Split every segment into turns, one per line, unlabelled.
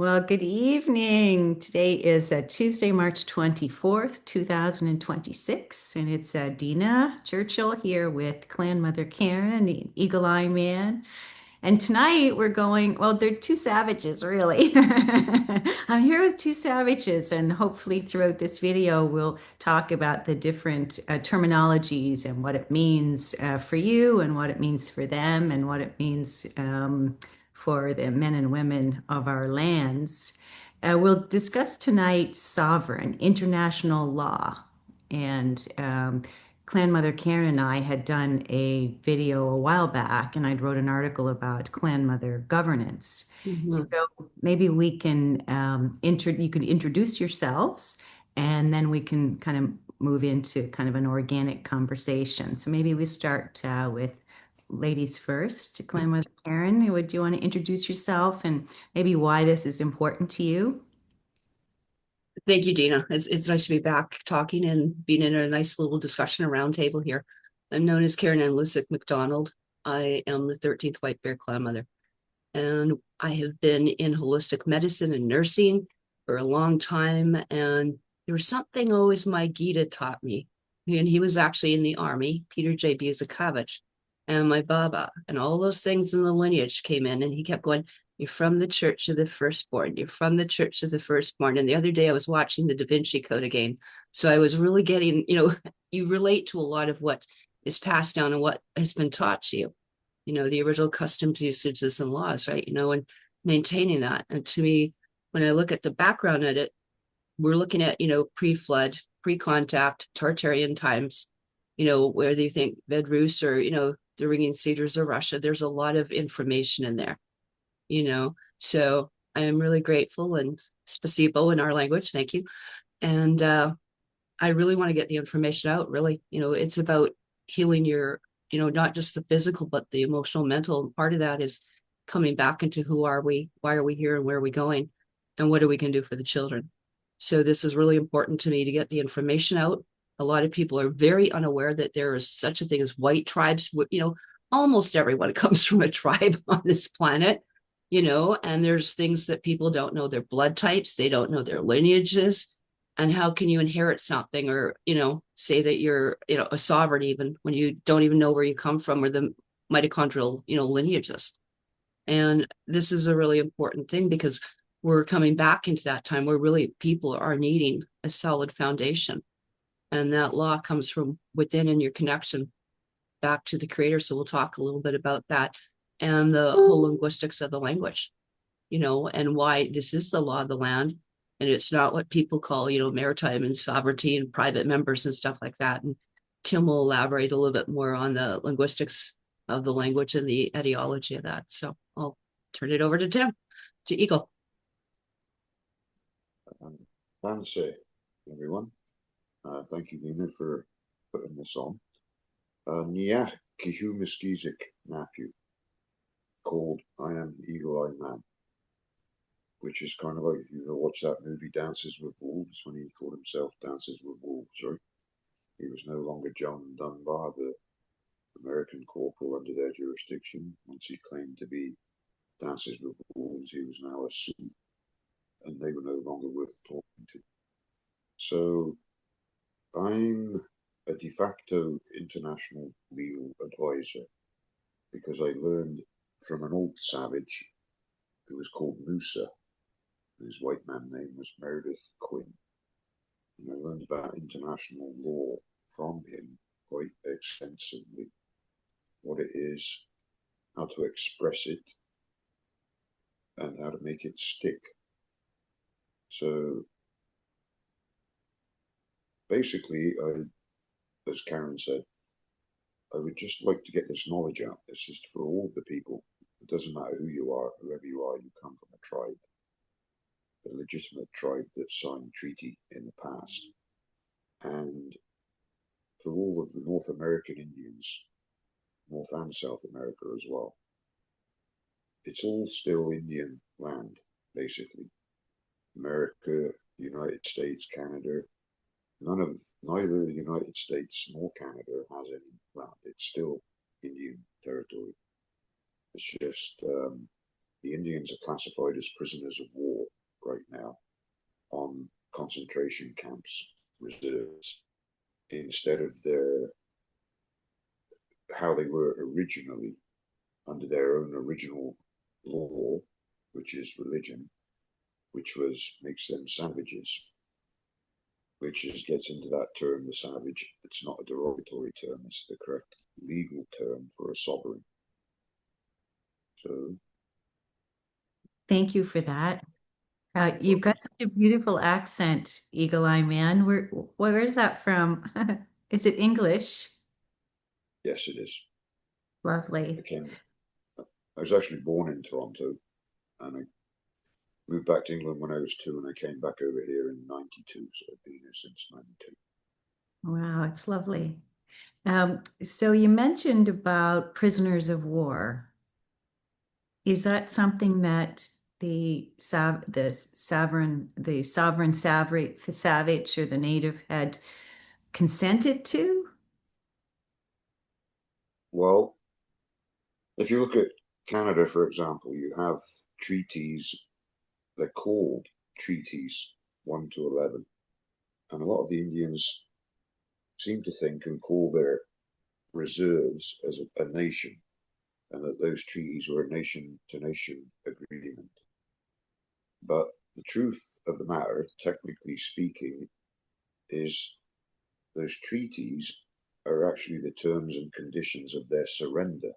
Well, good evening. Today is Tuesday, March 24th, 2026, and it's Dina Churchill here with Clan Mother Karen, the Eagle Eye Man. And tonight we're going, well, they're two savages, really. I'm here with two savages, and hopefully throughout this video, we'll talk about the different terminologies and what it means for you and what it means for them and what it means for the men and women of our lands. We'll discuss tonight sovereign, international law, and Clan Mother Karen and I had done a video a while back, and I'd wrote an article about Clan Mother governance. So
Mhm.
maybe we can you can introduce yourselves, and then we can kind of move into kind of an organic conversation. So maybe we start with ladies first. Clan Mother Karen, would you want to introduce yourself and maybe why this is important to you?
Thank you, Dina. It's nice to be back talking and being in a nice little discussion around table here. I'm known as Karen Ann Macdonald. I am the 13th White Bear Clan Mother, and I have been in holistic medicine and nursing for a long time. And there was something always my Gita taught me, and he was actually in the army, Peter J. Buzikavich, and my Baba, and all those things in the lineage came in, and he kept going, "You're from the Church of the Firstborn. You're from the Church of the Firstborn." And the other day I was watching the Da Vinci Code again. So I was really getting, you relate to a lot of what is passed down and what has been taught to you, the original customs, usages, and laws, right? And maintaining that. And to me, when I look at the background at it, we're looking at, pre-flood, pre-contact, Tartarian times, whether you think Vedrus or, the ringing cedars of Russia, there's a lot of information in there, So I am really grateful and spasibo in our language. Thank you. And I really want to get the information out, really. It's about healing your, not just the physical, but the emotional, mental. And part of that is coming back into who are we, why are we here, and where are we going, and what are we can do for the children. So this is really important to me to get the information out. A lot of people are very unaware that there is such a thing as white tribes. Almost everyone comes from a tribe on this planet, and there's things that people don't know their blood types, they don't know their lineages, and how can you inherit something or say that you're a sovereign even when you don't even know where you come from or the mitochondrial lineages. And this is a really important thing because we're coming back into that time where really people are needing a solid foundation, and that law comes from within and your connection back to the creator. So we'll talk a little bit about that and the whole linguistics of the language, and why this is the law of the land. And it's not what people call, maritime and sovereignty and private members and stuff like that. And Tim will elaborate a little bit more on the linguistics of the language and the etiology of that. So I'll turn it over to Tim, to Eagle.
Nancy, everyone. Thank you, Nina, for putting this on. Nia Kihumiskizik Napu, called I Am Eagle Eye Man, which is kind of like if you've ever watched that movie Dances with Wolves, when he called himself Dances with Wolves, right? He was no longer John Dunbar, the American corporal under their jurisdiction. Once he claimed to be Dances with Wolves, he was now a Sioux, and they were no longer worth talking to. So I'm a de facto international legal advisor because I learned from an old savage who was called Musa. His white man name was Meredith Quinn. And I learned about international law from him quite extensively, what it is, how to express it, and how to make it stick. So basically, as Karen said, I would just like to get this knowledge out. It's just for all the people. It doesn't matter who you are, whoever you are, you come from a tribe, a legitimate tribe that signed treaty in the past. And for all of the North American Indians, North and South America as well, it's all still Indian land, basically. America, United States, Canada, neither the United States nor Canada has any land. It's still Indian territory. It's just the Indians are classified as prisoners of war right now on concentration camps, reserves, instead of how they were originally under their own original law, which is religion, which makes them savages, which gets into that term, the savage. It's not a derogatory term, it's the correct legal term for a sovereign. So
Thank you for that. You've got such a beautiful accent, Eagle Eye Man. Where is that from? Is it English?
yes, it is.
Lovely.
I was actually born in Toronto, and I moved back to England when I was 2, and I came back over here in '92. So I've been here since '92.
Wow, it's lovely. So you mentioned about prisoners of war. Is that something that the sovereign savage or the native had consented to?
Well, if you look at Canada, for example, you have treaties. They're called treaties 1 to 11, and a lot of the Indians seem to think and call their reserves as a nation, and that those treaties were a nation-to-nation agreement. But the truth of the matter, technically speaking, is those treaties are actually the terms and conditions of their surrender,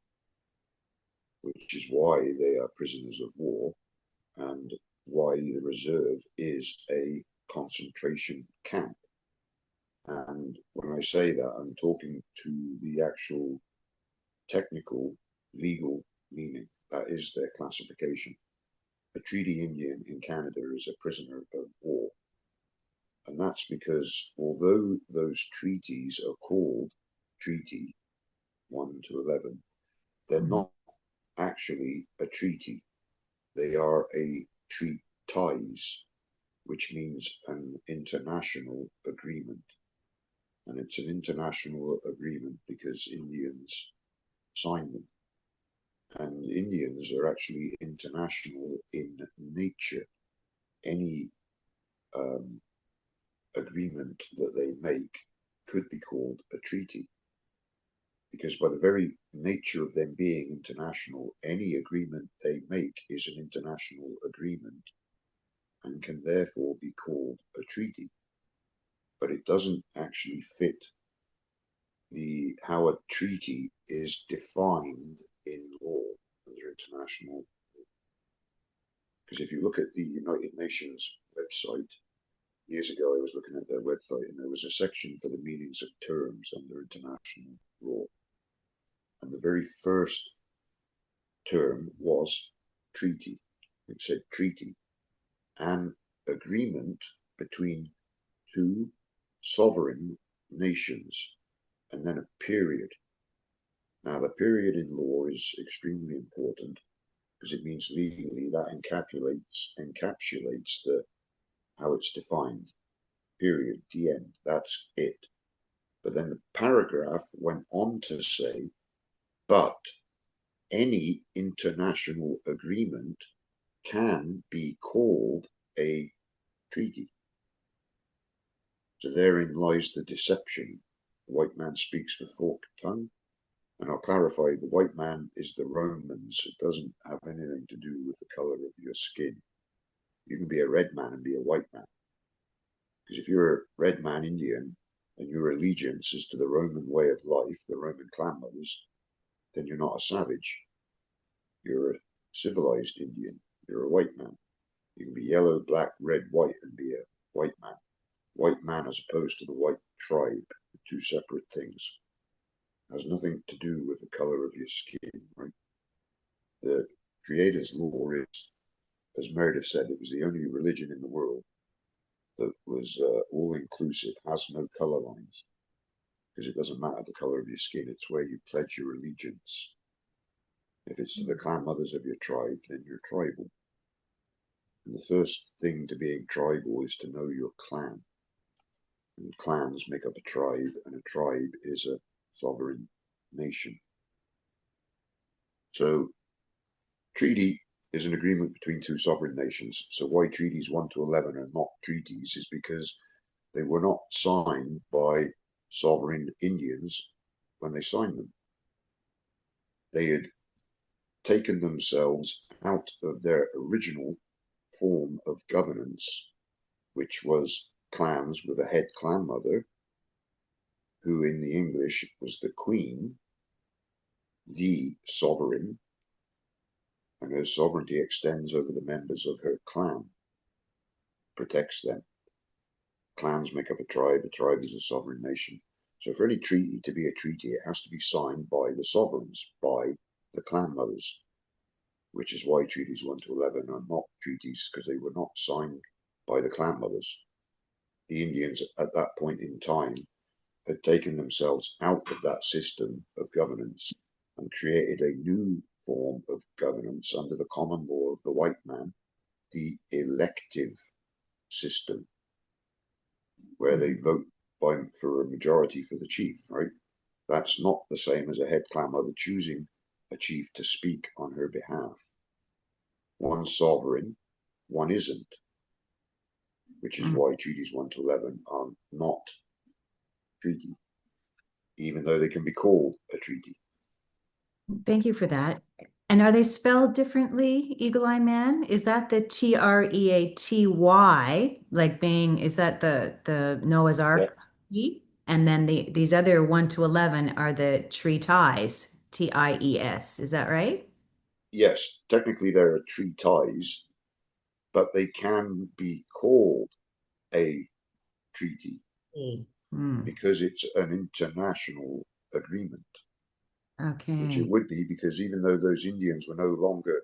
which is why they are prisoners of war and why the reserve is a concentration camp. And when I say that, I'm talking to the actual technical legal meaning. That is their classification. A treaty Indian in Canada is a prisoner of war. And that's because although those treaties are called Treaty 1 to 11, they're not actually a treaty. They are a treatise, which means an international agreement. And it's an international agreement because Indians sign them. And Indians are actually international in nature. Any agreement that they make could be called a treaty. Because by the very nature of them being international, any agreement they make is an international agreement and can therefore be called a treaty. But it doesn't actually fit how a treaty is defined in law under international law. Because if you look at the United Nations website, years ago I was looking at their website and there was a section for the meanings of terms under international law. And the very first term was treaty. It said treaty, an agreement between two sovereign nations, and then a period. Now, the period in law is extremely important because it means legally that encapsulates how it's defined. Period, the end, that's it. But then the paragraph went on to say, but any international agreement can be called a treaty. So therein lies the deception. The white man speaks with forked tongue. And I'll clarify, the white man is the Romans. It doesn't have anything to do with the color of your skin. You can be a red man and be a white man. Because if you're a red man Indian and your allegiance is to the Roman way of life, the Roman clan mothers, then you're not a savage. You're a civilized Indian. You're a white man. You can be yellow, black, red, white, and be a white man. White man as opposed to the white tribe, two separate things. Has nothing to do with the color of your skin, right? The Creator's law is, as Meredith said, it was the only religion in the world that was all-inclusive, has no color lines, because it doesn't matter the color of your skin, it's where you pledge your allegiance. If it's to the clan mothers of your tribe, then you're tribal. And the first thing to being tribal is to know your clan. And clans make up a tribe, and a tribe is a sovereign nation. So, treaty is an agreement between two sovereign nations. So why treaties 1 to 11 are not treaties is because they were not signed by sovereign Indians when they signed them. They had taken themselves out of their original form of governance, which was clans with a head clan mother, who in the English was the queen, the sovereign, and her sovereignty extends over the members of her clan, protects them. Clans make up a tribe is a sovereign nation. So for any treaty to be a treaty, it has to be signed by the sovereigns, by the clan mothers, which is why treaties 1 to 11 are not treaties, because they were not signed by the clan mothers. The Indians at that point in time had taken themselves out of that system of governance and created a new form of governance under the common law of the white man, the elective system, where they vote for a majority for the chief, right? That's not the same as a head clan mother choosing a chief to speak on her behalf. One's sovereign, one isn't, which is why treaties 1 to 11 are not treaty, even though they can be called a treaty.
Thank you for that. And are they spelled differently, Eagle Eye Man? Is that the Treaty, like being, is that the Noah's
Yeah.
Ark? And then these other 1 to 11 are the treaties, TIES. Is that right?
Yes, technically there are treaties, but they can be called a treaty
Hmm.
because it's an international agreement, which it
Okay.
would be because even though those Indians were no longer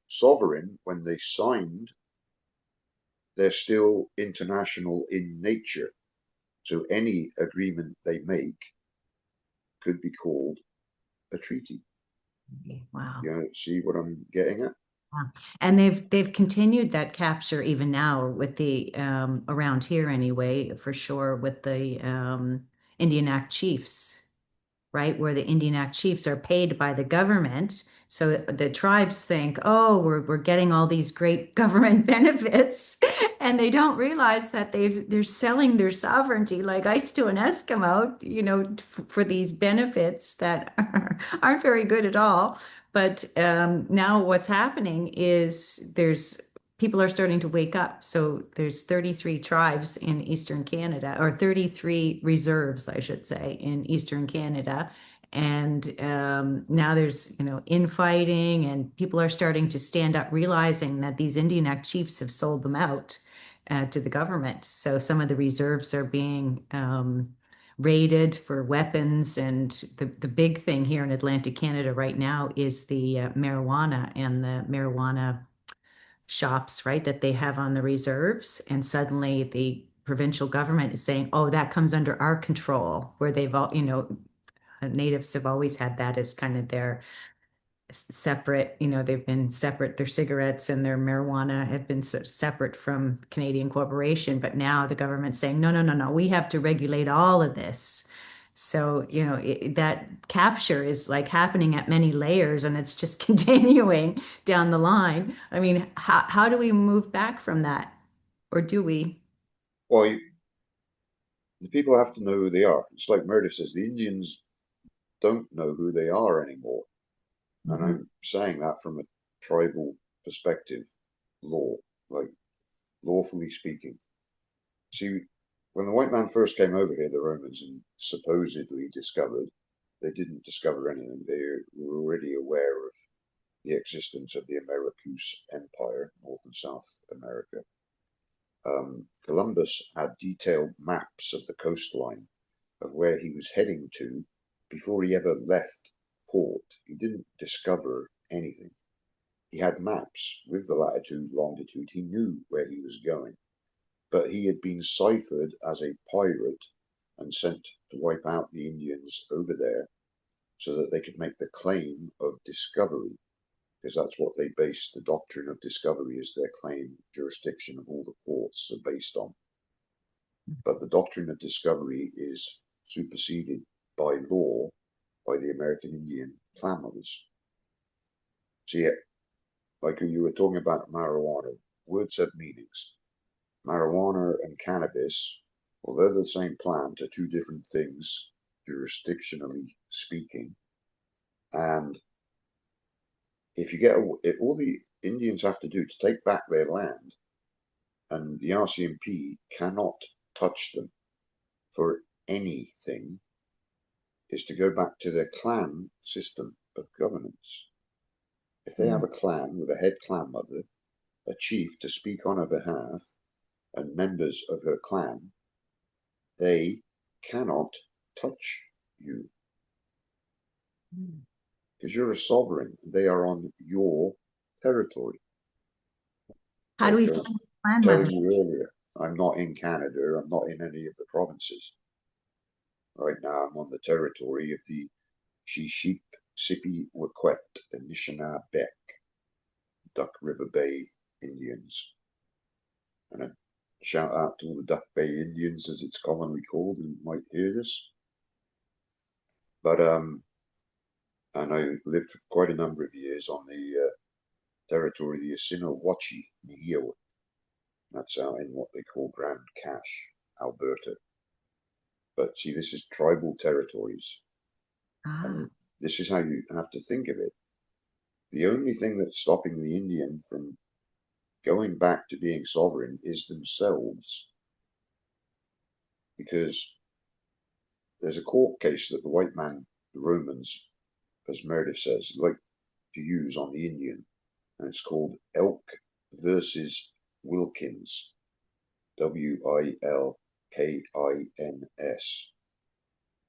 sovereign when they signed, they're still international in nature. So any agreement they make could be called a treaty.
Wow.
You know, see what I'm getting at?
Yeah. And they've continued that capture even now with the around here anyway, for sure, with the Indian Act chiefs, right? Where the Indian Act chiefs are paid by the government. So the tribes think, oh, we're getting all these great government benefits, and they don't realize that they're selling their sovereignty like ice to an Eskimo, for these benefits that aren't very good at all. But now what's happening is there's people are starting to wake up. So there's 33 tribes in Eastern Canada, or 33 reserves, I should say, in Eastern Canada. And now there's, infighting, and people are starting to stand up, realizing that these Indian Act chiefs have sold them out to the government. So some of the reserves are being raided for weapons. And the big thing here in Atlantic Canada right now is the marijuana and the marijuana shops, right, that they have on the reserves. And suddenly the provincial government is saying, oh, that comes under our control, where they've all, natives have always had that as kind of their separate, they've been separate, their cigarettes and their marijuana have been separate from Canadian corporation. But now the government's saying, no, no, no, no, we have to regulate all of this. So, that capture is like happening at many layers, and it's just continuing down the line. I mean, how do we move back from that? Or do we?
Well, the people have to know who they are. It's like Meredith says, the Indians don't know who they are anymore. And
Mhm.
I'm saying that from a tribal perspective, like lawfully speaking. See, when the white man first came over here, the Romans, and supposedly discovered, they didn't discover anything. They were already aware of the existence of the Americus Empire, North and South America. Columbus had detailed maps of the coastline of where he was heading to before he ever left port. He didn't discover anything. He had maps with the latitude, longitude. He knew where he was going, but he had been ciphered as a pirate and sent to wipe out the Indians over there so that they could make the claim of discovery, because that's what they based the doctrine of discovery, is their claim jurisdiction of all the ports are based on. But the doctrine of discovery is superseded by law by the American Indian clan mothers. So yeah, like you were talking about marijuana, words have meanings. Marijuana and cannabis, well, they're the same plant, are two different things, jurisdictionally speaking. And if all the Indians have to do to take back their land, and the RCMP cannot touch them for anything, is to go back to their clan system of governance. If they have a clan with a head clan mother, a chief to speak on her behalf, and members of her clan, they cannot touch you because you're a sovereign. They are on your territory.
How do
Like
we
I
find
was
the clan
telling
mother?
you earlier, I'm not in Canada. I'm not in any of the provinces. Right now, I'm on the territory of the Shiship, Sipi, Waquet, and Nishinabek, Duck River Bay Indians. And a shout out to all the Duck Bay Indians, as it's commonly called, who might hear this. But and I lived for quite a number of years on the territory of the Assiniboine Nihil. That's out in what they call Grand Cache, Alberta. But see, this is tribal territories,
Ah,
and this is how you have to think of it. The only thing that's stopping the Indian from going back to being sovereign is themselves, because there's a court case that the white man, the Romans, as Meredith says, like to use on the Indian, and it's called Elk versus Wilkins, Wilkins,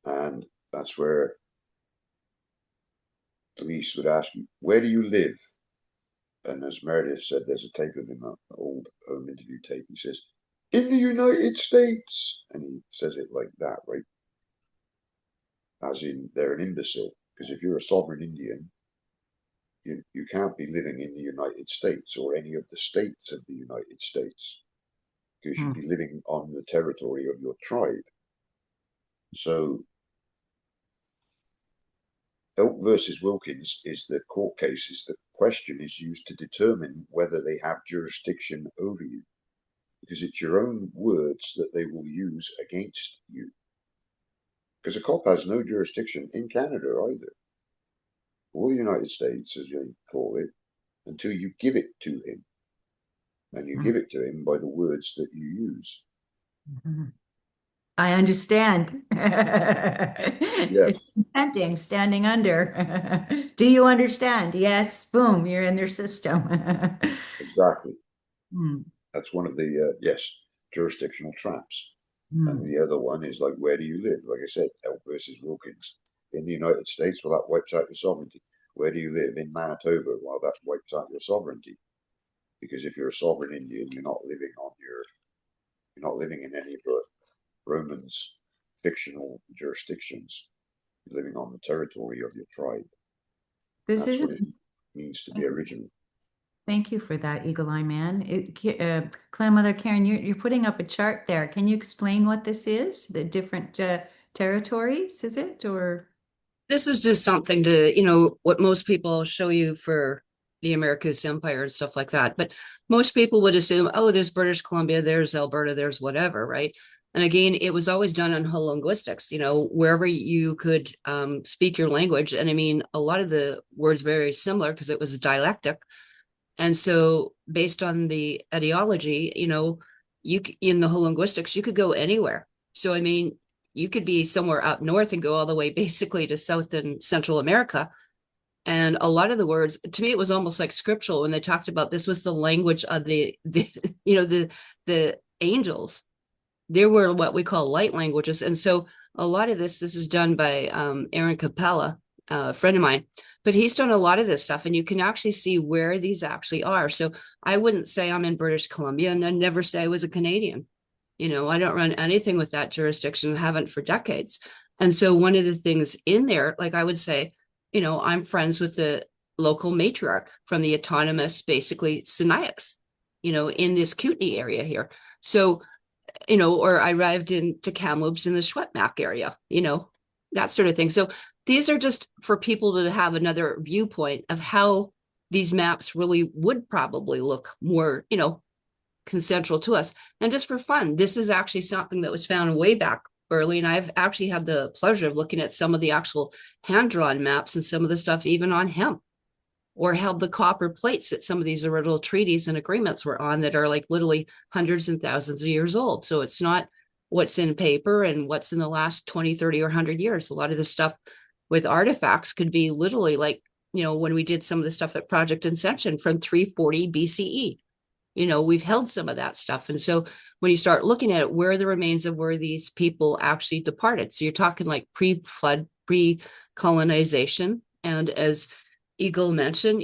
and that's where police would ask you, "Where do you live?" And as Meredith said, there's a tape of him, an old home interview tape. He says, "In the United States," and he says it like that, right? As in, they're an imbecile. Because if you're a sovereign Indian, you can't be living in the United States or any of the states of the United States, because you'd
hmm.
be living on the territory of your tribe. So Elk versus Wilkins is the court cases. The question is used to determine whether they have jurisdiction over you, because it's your own words that they will use against you. Because a cop has no jurisdiction in Canada either, or the United States, as you call it, until you give it to him. And you give it to him by the words that you use.
I understand. It's
Yes,
consenting, standing under. Do you understand? Yes. Boom, you're in their system.
exactly.
Hmm,
That's one of the, yes, jurisdictional traps. And
hmm.
the other one is like, where do you live? Like I said, Elk versus Wilkins. In the United States, well, that wipes out your sovereignty. Where do you live? In Manitoba, well, that wipes out your sovereignty. Because if you're a sovereign Indian, you're not living in any of the Romans' fictional jurisdictions. You're living on the territory of your tribe. And
This
that's what
isn't.
it means to be original.
Thank you for that, Eagle Eye Man. Clan Mother Karen, you're putting up a chart there. Can you explain what this is? The different territories, is it? Or
This is just something to, what most people show you for the Americas Empire and stuff like that. But most people would assume, oh, there's British Columbia, there's Alberta, there's whatever, right? And again, it was always done on whole linguistics, wherever you could speak your language. And I mean, a lot of the words very similar because it was dialectic. And so based on the ideology, you in the whole linguistics, you could go anywhere. So I mean, you could be somewhere up north and go all the way basically to South and Central America. And a lot of the words, to me, it was almost like scriptural when they talked about this was the language of the the angels. There were what we call light languages. And so a lot of this is done by Aaron Capella, a friend of mine, but he's done a lot of this stuff and you can actually see where these actually are. So I wouldn't say I'm in British Columbia and I'd never say I was a Canadian. I don't run anything with that jurisdiction, haven't for decades. And so one of the things in there, like I would say, I'm friends with the local matriarch from the autonomous, basically Sinaiaks, in this Kootenay area here. So or I arrived into Kamloops in the Schwetmack area, that sort of thing. So these are just for people to have another viewpoint of how these maps really would probably look more, concentric to us. And just for fun, this is actually something that was found way back early. And I've actually had the pleasure of looking at some of the actual hand-drawn maps and some of the stuff even on hemp, or held the copper plates that some of these original treaties and agreements were on that are like literally hundreds and thousands of years old. So it's not what's in paper and what's in the last 20, 30, or 100 years. A lot of this stuff with artifacts could be literally like, when we did some of the stuff at Project Ascension from 340 BCE. We've held some of that stuff. And so when you start looking at it, where are the remains of where these people actually departed? So you're talking like pre-flood, pre-colonization. And as Eagle mentioned,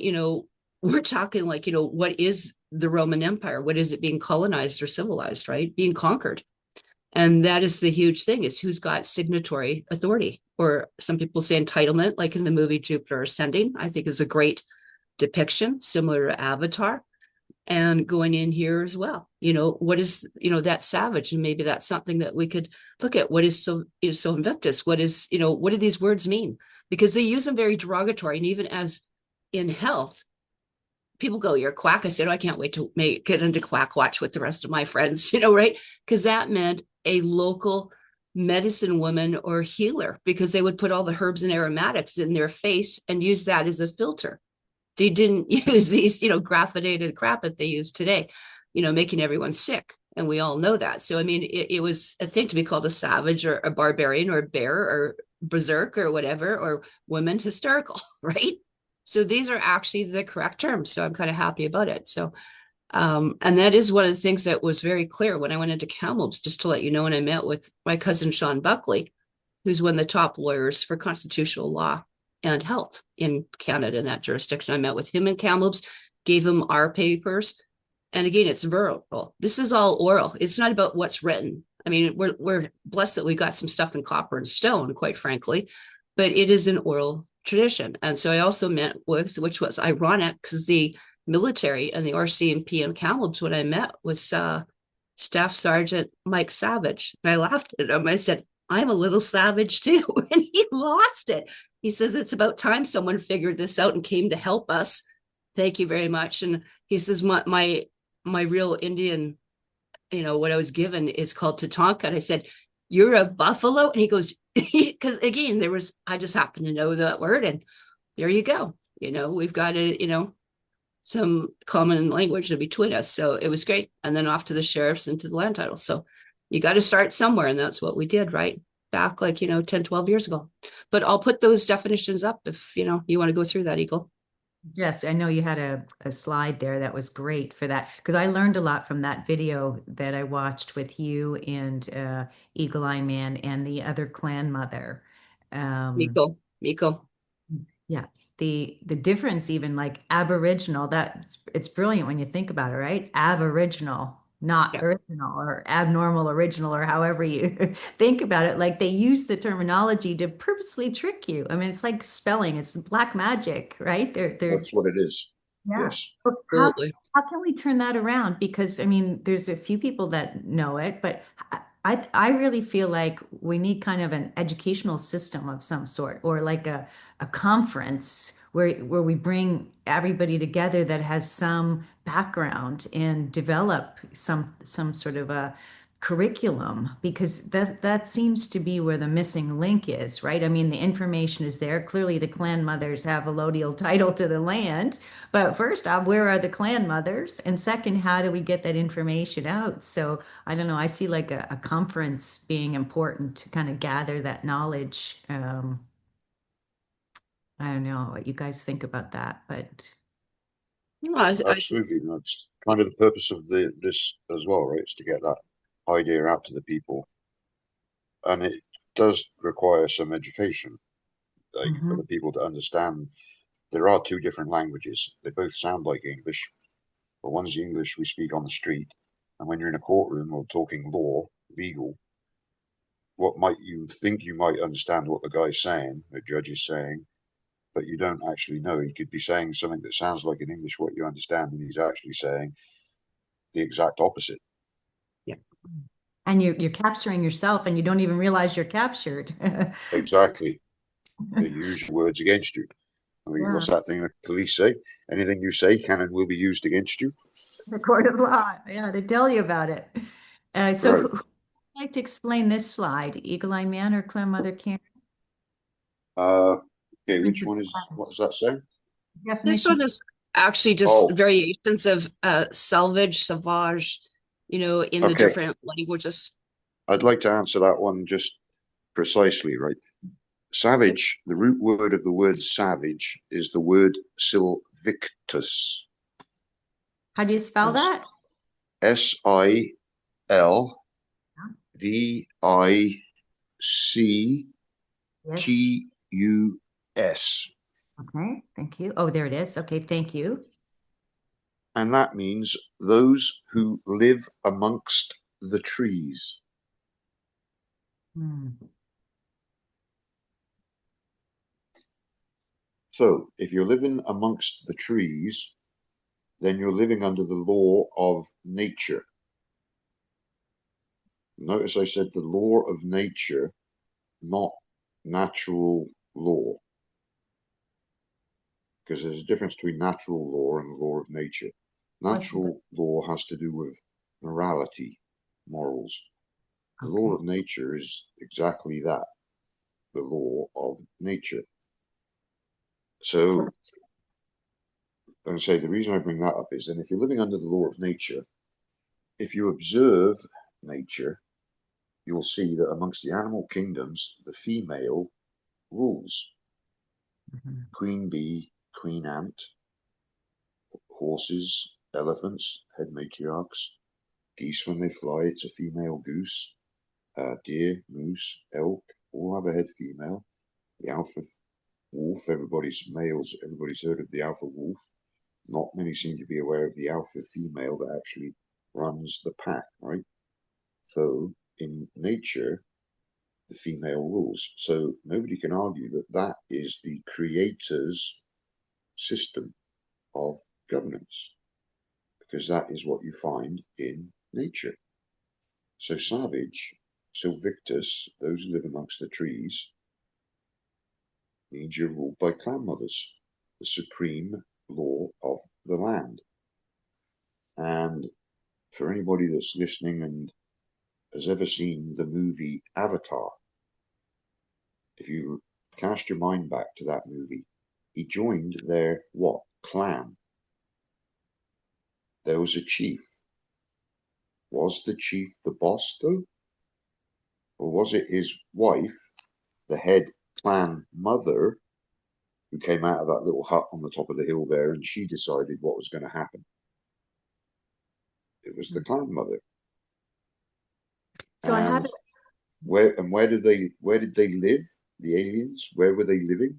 we're talking like, what is the Roman Empire? What is it being colonized or civilized, right? Being conquered. And that is the huge thing, is who's got signatory authority, or some people say entitlement, like in the movie Jupiter Ascending, I think is a great depiction, similar to Avatar. And going in here as well, what is, that savage? And maybe that's something that we could look at. What is so invictus? What is, what do these words mean? Because they use them very derogatory. And even as in health, people go, "You're a quack." I said, "Oh, I can't wait to get into quack watch with the rest of my friends," right? Because that meant a local medicine woman or healer, because they would put all the herbs and aromatics in their face and use that as a filter. They didn't use these, graphinated crap that they use today, making everyone sick. And we all know that. So, I mean, it was a thing to be called a savage or a barbarian or a bear or berserk or whatever, or women hysterical, right? So these are actually the correct terms. So I'm kind of happy about it. So, and that is one of the things that was very clear when I went into Kamloops, just to let you know, when I met with my cousin, Sean Buckley, who's one of the top lawyers for constitutional law and health in Canada in that jurisdiction. I met with him in Kamloops, gave him our papers. And again, it's verbal. This is all oral. It's not about what's written. I mean, we're blessed that we got some stuff in copper and stone, quite frankly, but it is an oral tradition. And so I also met with, which was ironic, because the military and the RCMP in Kamloops, when I met, was Staff Sergeant Mike Savage. And I laughed at him. I said, "I'm a little savage too." And he lost it. He says, "It's about time someone figured this out and came to help us. Thank you very much." And he says, my real Indian, what I was given is called Tatanka. And I said, "You're a buffalo?" And he goes, because again, I just happened to know that word. And there you go. We've got some common language between us. So it was great. And then off to the sheriffs and to the land titles. So you got to start somewhere. And that's what we did, right? Back like, 10, 12 years ago. But I'll put those definitions up if, you want to go through that, Eagle.
Yes, I know you had a slide there that was great for that, because I learned a lot from that video that I watched with you and Eagle Eye Man and the other clan mother.
Miko.
Yeah, the difference, even like Aboriginal, it's brilliant when you think about it, right? Aboriginal, not
Yeah.
original or abnormal original, or however you think about it. Like they use the terminology to purposely trick you. I mean, it's like spelling, it's black magic, right? They're
That's what it is.
yeah.
Yes.
But
Absolutely.
how can we turn that around? Because I mean, there's a few people that know it, but I really feel like we need kind of an educational system of some sort, or like a conference where we bring everybody together that has some background and develop some sort of a curriculum, because that seems to be where the missing link is, right? I mean, the information is there. Clearly, the clan mothers have allodial title to the land. But first off, where are the clan mothers? And second, how do we get that information out? So I don't know. I see like a conference being important to kind of gather that knowledge. I don't know what you guys think about that, but
No,
Absolutely. That's kind of the purpose of this as well, right? Is to get that idea out to the people. And it does require some education, like for the
Mhm.
people to understand there are two different languages. They both sound like English, but one's the English we speak on the street. And when you're in a courtroom or talking law, legal, what might you think you might understand what the guy's saying, the judge is saying, but you don't actually know. He could be saying something that sounds like in English what you understand, and he's actually saying the exact opposite.
yeah.
And you're capturing yourself and you don't even realize you're captured.
Exactly. They use your words against you. I mean,
Yeah,
what's that thing the police say? Anything you say can and will be used against you.
the court of law. Yeah, they tell you about it. So
Right.
who would like to explain this slide? Eagle Eye Man or Clan Mother Karen?
Uh, okay, which
Differences,
one is, what does that say?
This
definition.
one is actually just
Oh,
variations of salvage, sauvage, in the
okay.
different languages.
I'd like to answer that one just precisely, right?
Okay.
Savage, the root word of the word savage is the word silvictus.
How do you spell
And
that? Yes.
Silvictus.
Okay. Thank you. Oh, there it is. Okay. Thank you.
And that means those who live amongst the trees.
Hmm.
So if you're living amongst the trees, then you're living under the law of nature. Notice I said the law of nature, not natural law, because there's a difference between natural law and the law of nature.
What's the
Natural law has to do with morality, morals. The law
okay?
of nature is exactly that, the law of nature.
So,
So, and say the reason I bring that up is then if you're living under the law of nature, if you observe nature, you'll see that amongst the animal kingdoms, the female rules.
mhm.
Queen bee, queen ant, horses, elephants, head matriarchs, geese when they fly, it's a female goose, deer, moose, elk, all have a head female. The alpha wolf, everybody's heard of the alpha wolf. Not many seem to be aware of the alpha female that actually runs the pack, right? So in nature, the female rules. So nobody can argue that that is the creator's system of governance, because that is what you find in nature. So savage, silvictus, those who live amongst the trees, means you're ruled by clan mothers, the supreme law of the land. And for anybody that's listening and has ever seen the movie Avatar, if you cast your mind back to that movie, he joined their what? Clan. There was a chief. Was the chief the boss though? Or was it his wife, the head clan mother, who came out of that little hut on the top of the hill there and she decided what was going to happen? It was the clan mother.
So I have
And where did they live? The aliens? Where were they living?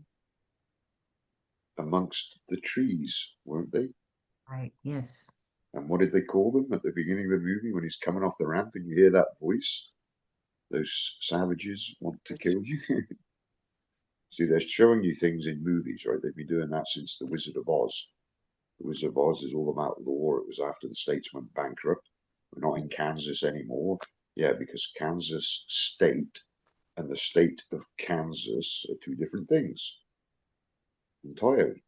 Amongst the trees, weren't they?
right. Yes.
And what did they call them at the beginning of the movie when he's coming off the ramp and you hear that voice? Those savages want to kill you. See, they're showing you things in movies, right? They've been doing that since The Wizard of Oz. The Wizard of Oz is all about law. It was after the states went bankrupt. We're not in Kansas anymore. Yeah, because Kansas state and the state of Kansas are two different things entirely.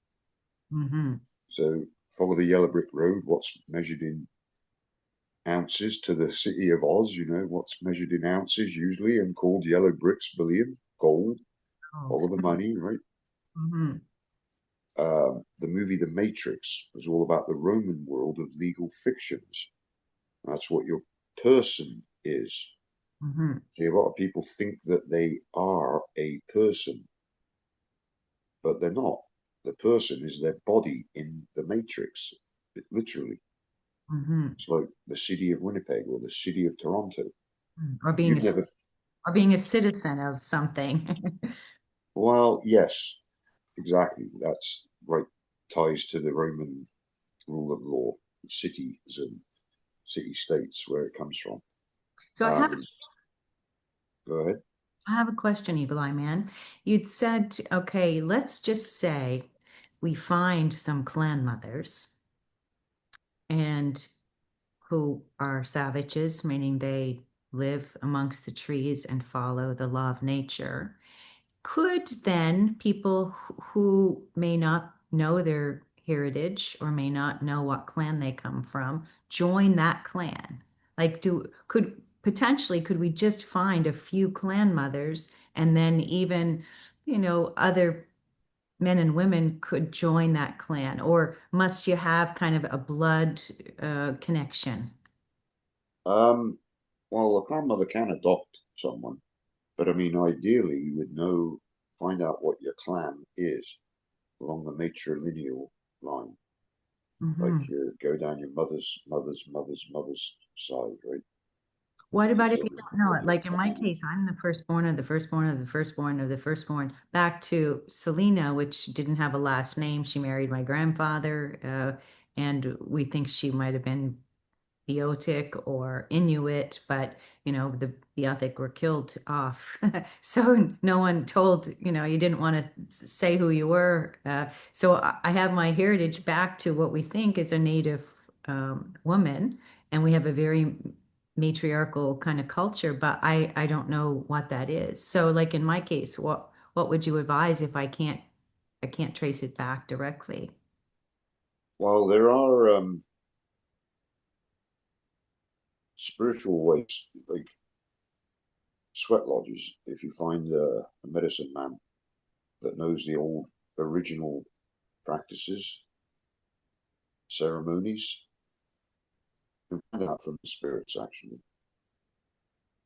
Hmm.
So follow the yellow brick road. What's measured in ounces to the city of Oz, what's measured in ounces usually and called yellow bricks, bullion, gold,
Oh.
follow the money, right?
Hmm.
The movie The Matrix was all about the Roman world of legal fictions. That's what your person is.
Hmm.
See, a lot of people think that they are a person, but they're not. The person is their body in the Matrix, literally.
Hmm.
It's like the city of Winnipeg or the city of Toronto.
Or being
You've never,
a citizen of something.
well, yes, exactly. That's right. Ties to the Roman rule of law, cities and city states where it comes from.
So
Um, Go ahead.
I have a question, Eagle Eye Man. You'd said, okay, let's just say we find some clan mothers and who are savages, meaning they live amongst the trees and follow the law of nature. could then people who may not know their heritage or may not know what clan they come from join that clan? Like, could potentially could we just find a few clan mothers and then even, other men and women could join that clan, or must you have kind of a blood connection?
Well, a grandmother can adopt someone, but I mean, ideally, you would find out what your clan is along the matrilineal line. Like
Hmm.
you go down your mother's side, right?
What
And you
about if
tell
you
me
don't know
what
it?
your
Like in my
clan
case,
is.
I'm the firstborn of the firstborn of the firstborn of the firstborn, back to Selena, which didn't have a last name. She married my grandfather, and we think she might have been Beothuk or Inuit, but the Beothuk were killed off. So no one told, you didn't want to say who you were. So I have my heritage back to what we think is a native woman, and we have a very matriarchal kind of culture, but I don't know what that is. So like in my case, what would you advise if I can't trace it back directly?
Well, there are spiritual ways, like sweat lodges. If you find a medicine man that knows the old original practices, ceremonies, you can find out from the spirits actually.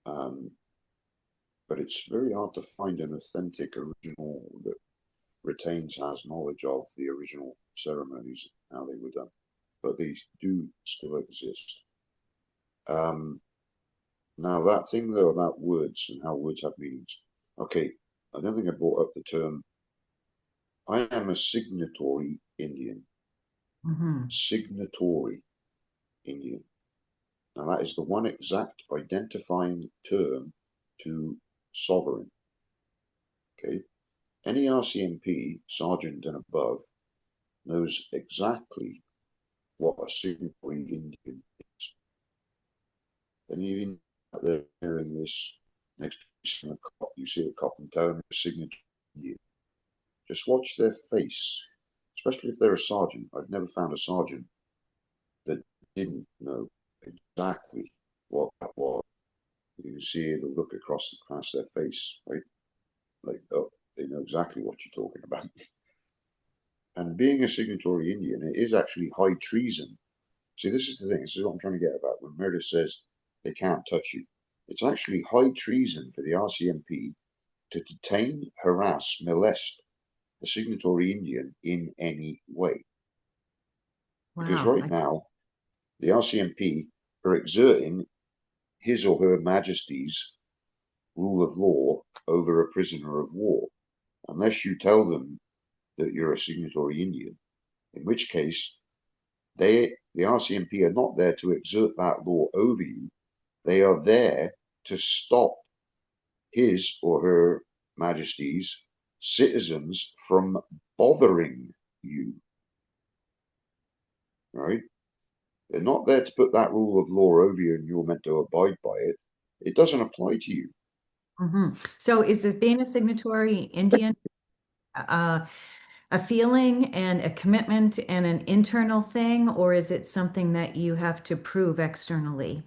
Um, but it's very hard to find an authentic original that has knowledge of the original ceremonies, how they were done. But they do still exist. Um, Now, that thing though about words and how words have meanings. Okay, I don't think I brought up the term. I am a signatory Indian.
Hmm.
Signatory Indian. Now, that is the one exact identifying term to sovereign. Okay, any RCMP sergeant and above knows exactly what a signatory Indian is. And even out there hearing this next to a cop, you see a cop and tell him a signatory Indian. Just watch their face, especially if they're a sergeant. I've never found a sergeant that didn't know exactly what that was. You can see the look across their face, right? Like, oh, they know exactly what you're talking about. And being a signatory Indian, it is actually high treason. See, this is the thing. This is what I'm trying to get about. When Meredith says they can't touch you, it's actually high treason for the RCMP to detain, harass, molest a signatory Indian in any way. Because
Wow.
right now, the RCMP are exerting his or her Majesty's rule of law over a prisoner of war, unless you tell them that you're a signatory Indian, in which case the RCMP are not there to exert that law over you. They are there to stop his or her Majesty's citizens from bothering you, right? They're not there to put that rule of law over you and you're meant to abide by it. It doesn't apply to you.
Hmm. So is it being a signatory Indian uh, a feeling and a commitment and an internal thing, or is it something that you have to prove externally?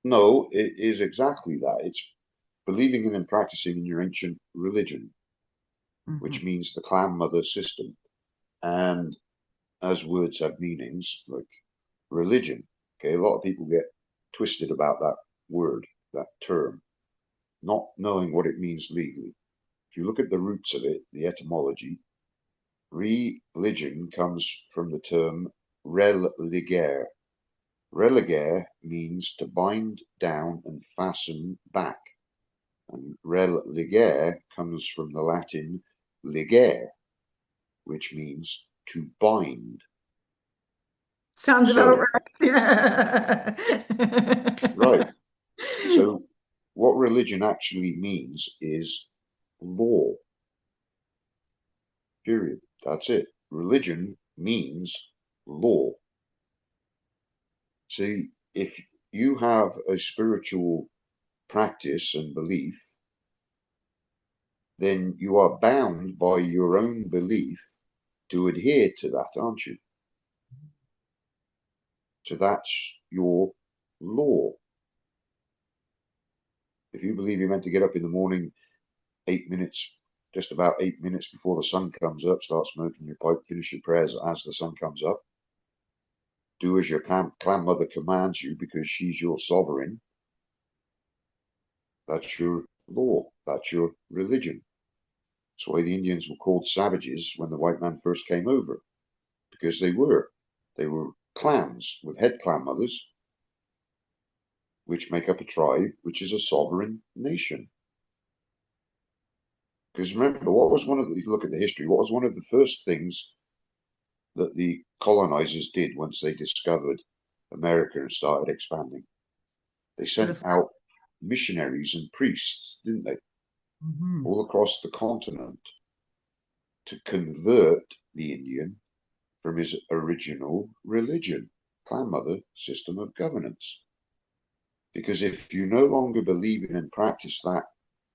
No, it is exactly that. It's believing in and practicing in your ancient religion,
Hmm.
which means the clan mother system. And as words have meanings, like religion, okay, a lot of people get twisted about that word, that term, not knowing what it means legally. If you look at the roots of it, the etymology, religion comes from the term religare. Religare means to bind down and fasten back, and religare comes from the Latin ligare, which means to bind.
Sounds about
So,
right.
right. So, what religion actually means is law, period. That's it. Religion means law. See, if you have a spiritual practice and belief, then you are bound by your own belief to adhere to that, aren't you? So that's your law. If you believe you're meant to get up in the morning 8 minutes, just about 8 minutes before the sun comes up, start smoking your pipe, finish your prayers as the sun comes up, do as your clan mother commands you because she's your sovereign, that's your law, that's your religion. That's why the Indians were called savages when the white man first came over, because they were clans with head clan mothers, which make up a tribe, which is a sovereign nation. Because remember, what was one of the, if you look at the history, what was one of the first things that the colonizers did once they discovered America and started expanding? They sent out missionaries and priests, didn't they?
Mhm.
All across the continent to convert the Indian from his original religion, clan mother system of governance. Because if you no longer believe in and practice that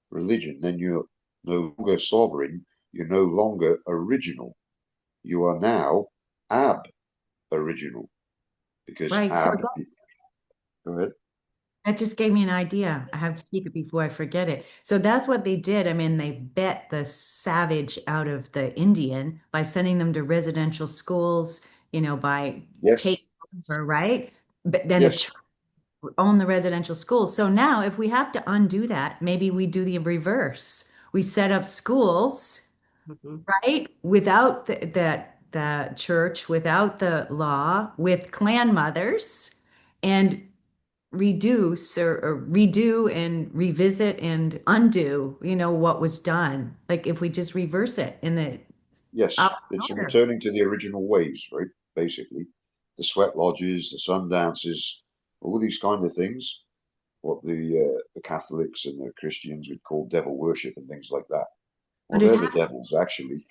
religion, then you're no longer sovereign, you're no longer original. You are now ab-original. Because
Right. So
ab, go ahead.
that just gave me an idea. I have to speak it before I forget it. So that's what they did. I mean, they bet the savage out of the Indian by sending them to residential schools, by
Yes,
taking over, right? But then the
yes,
church own the residential schools. So now if we have to undo that, maybe we do the reverse. We set up schools,
Mhm.
right? Without the church, without the law, with clan mothers, and or redo and revisit and undo, what was done. Like if we just reverse it in the
yes.
opposite
It's
order.
returning to the original ways, right? Basically, the sweat lodges, the sun dances, all these kind of things. What the Catholics and the Christians would call devil worship and things like that. Well,
But it
they're
ha
the devils, actually.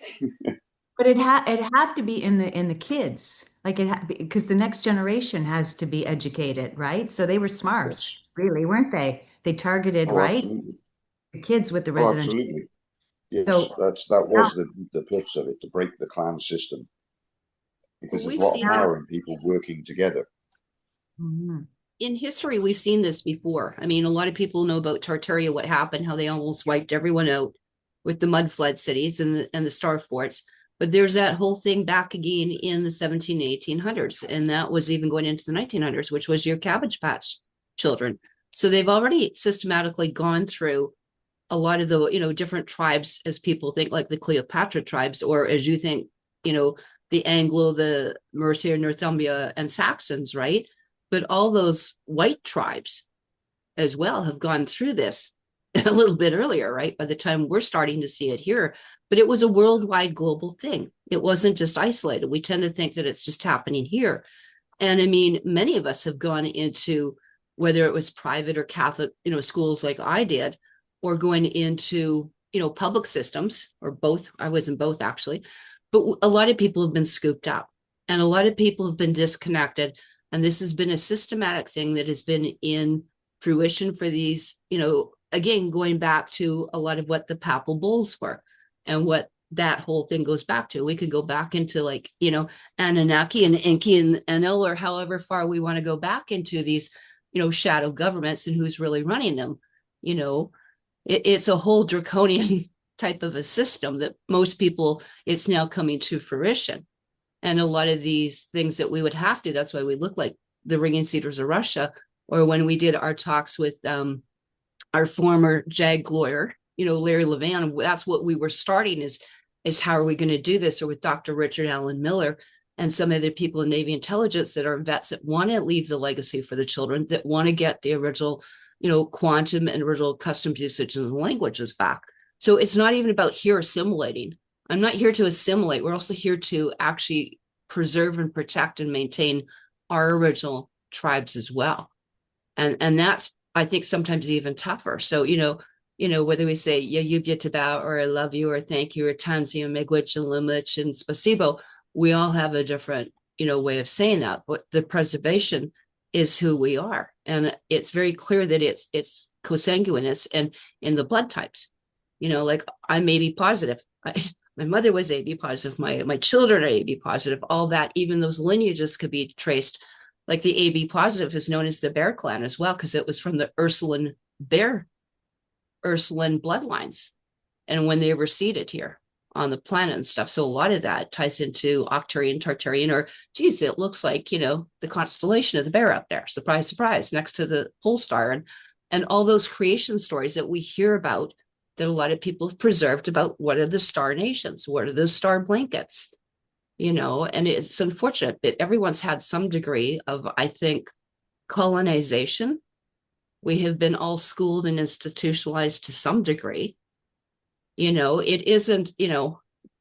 but it have to be in the kids. Like because the next generation has to be educated, right? So they were smart,
Yes.
really, weren't they? They targeted,
Oh,
right?
absolutely.
The kids with the
Oh,
residential.
absolutely. Yes,
So
that
now,
was the purpose of it, to break the clan system,
Well,
because there's a
we've
lot of
seen
now,
power in people working together.
Mhm.
in history, we've seen this before. I mean, a lot of people know about Tartaria, what happened, how they almost wiped everyone out with the mud flood cities and the star forts. But there's that whole thing back again in the 1800s. And that was even going into the 1900s, which was your Cabbage Patch children. So they've already systematically gone through a lot of the, different tribes, as people think, like the Cleopatra tribes, or as you think, the Anglo, the Mercia, Northumbria, and Saxons, right? But all those white tribes as well have gone through this a little bit earlier, right? By the time we're starting to see it here, but it was a worldwide global thing. It wasn't just isolated. We tend to think that it's just happening here. And I mean, many of us have gone into, whether it was private or Catholic, schools like I did, or going into, public systems, or both. I was in both actually, but a lot of people have been scooped up and a lot of people have been disconnected. And this has been a systematic thing that has been in fruition for these, again, going back to a lot of what the papal bulls were and what that whole thing goes back to. We could go back into, like, Anunnaki and Enki and Enlil, or however far we want to go back into these, shadow governments and who's really running them. You know, it's a whole draconian type of a system that most people, it's now coming to fruition. And a lot of these things that we would have to, that's why we look like the ringing cedars of Russia, or when we did our talks with our former JAG lawyer, Larry Levan, that's what we were starting is how are we going to do this? Or with Dr. Richard Allen Miller and some other people in Navy intelligence that are vets that want to leave the legacy for the children, that want to get the original, quantum and original customs usage and languages back. So it's not even about here assimilating. I'm not here to assimilate. We're also here to actually preserve and protect and maintain our original tribes as well. And that's, I think, sometimes even tougher. So, whether we say, yeah, you get to bow, or I love you, or thank you, or tanzi, or miigwech, and limlich, and spasibo, we all have a different, way of saying that. But the preservation is who we are. And it's very clear that it's consanguineous and in the blood types. Like I'm AB positive. My mother was AB positive. My children are AB positive. All that, even those lineages could be traced. Like the AB positive is known as the Bear clan as well, because it was from the Ursuline bloodlines, and when they were seated here on the planet and stuff. So a lot of that ties into Octarian, Tartarian, or geez, it looks like, the constellation of the bear up there. Surprise, surprise, next to the pole star, and all those creation stories that we hear about, that a lot of people have preserved about what are the star nations, what are the star blankets, and it's unfortunate, but everyone's had some degree of, I think, colonization. We have been all schooled and institutionalized to some degree. It isn't,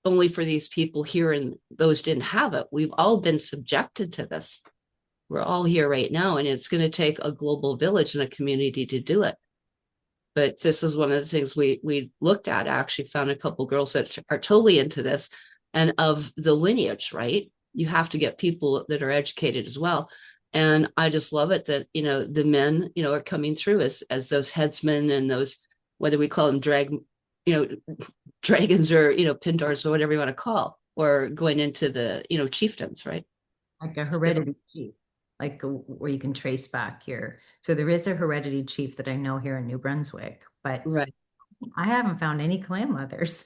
only for these people here and those didn't have it. We've all been subjected to this. We're all here right now, and it's going to take a global village and a community to do it. But this is one of the things we looked at. I actually found a couple girls that are totally into this, and of the lineage, right? You have to get people that are educated as well. And I just love it that, the men, are coming through as those headsmen and those, whether we call them dragons or, pindars or whatever you want to call, or going into the, chieftains, right?
Like a heredity chief, like where you can trace back here. So there is a heredity chief that I know here in New Brunswick, but
Right.
I haven't found any clan mothers.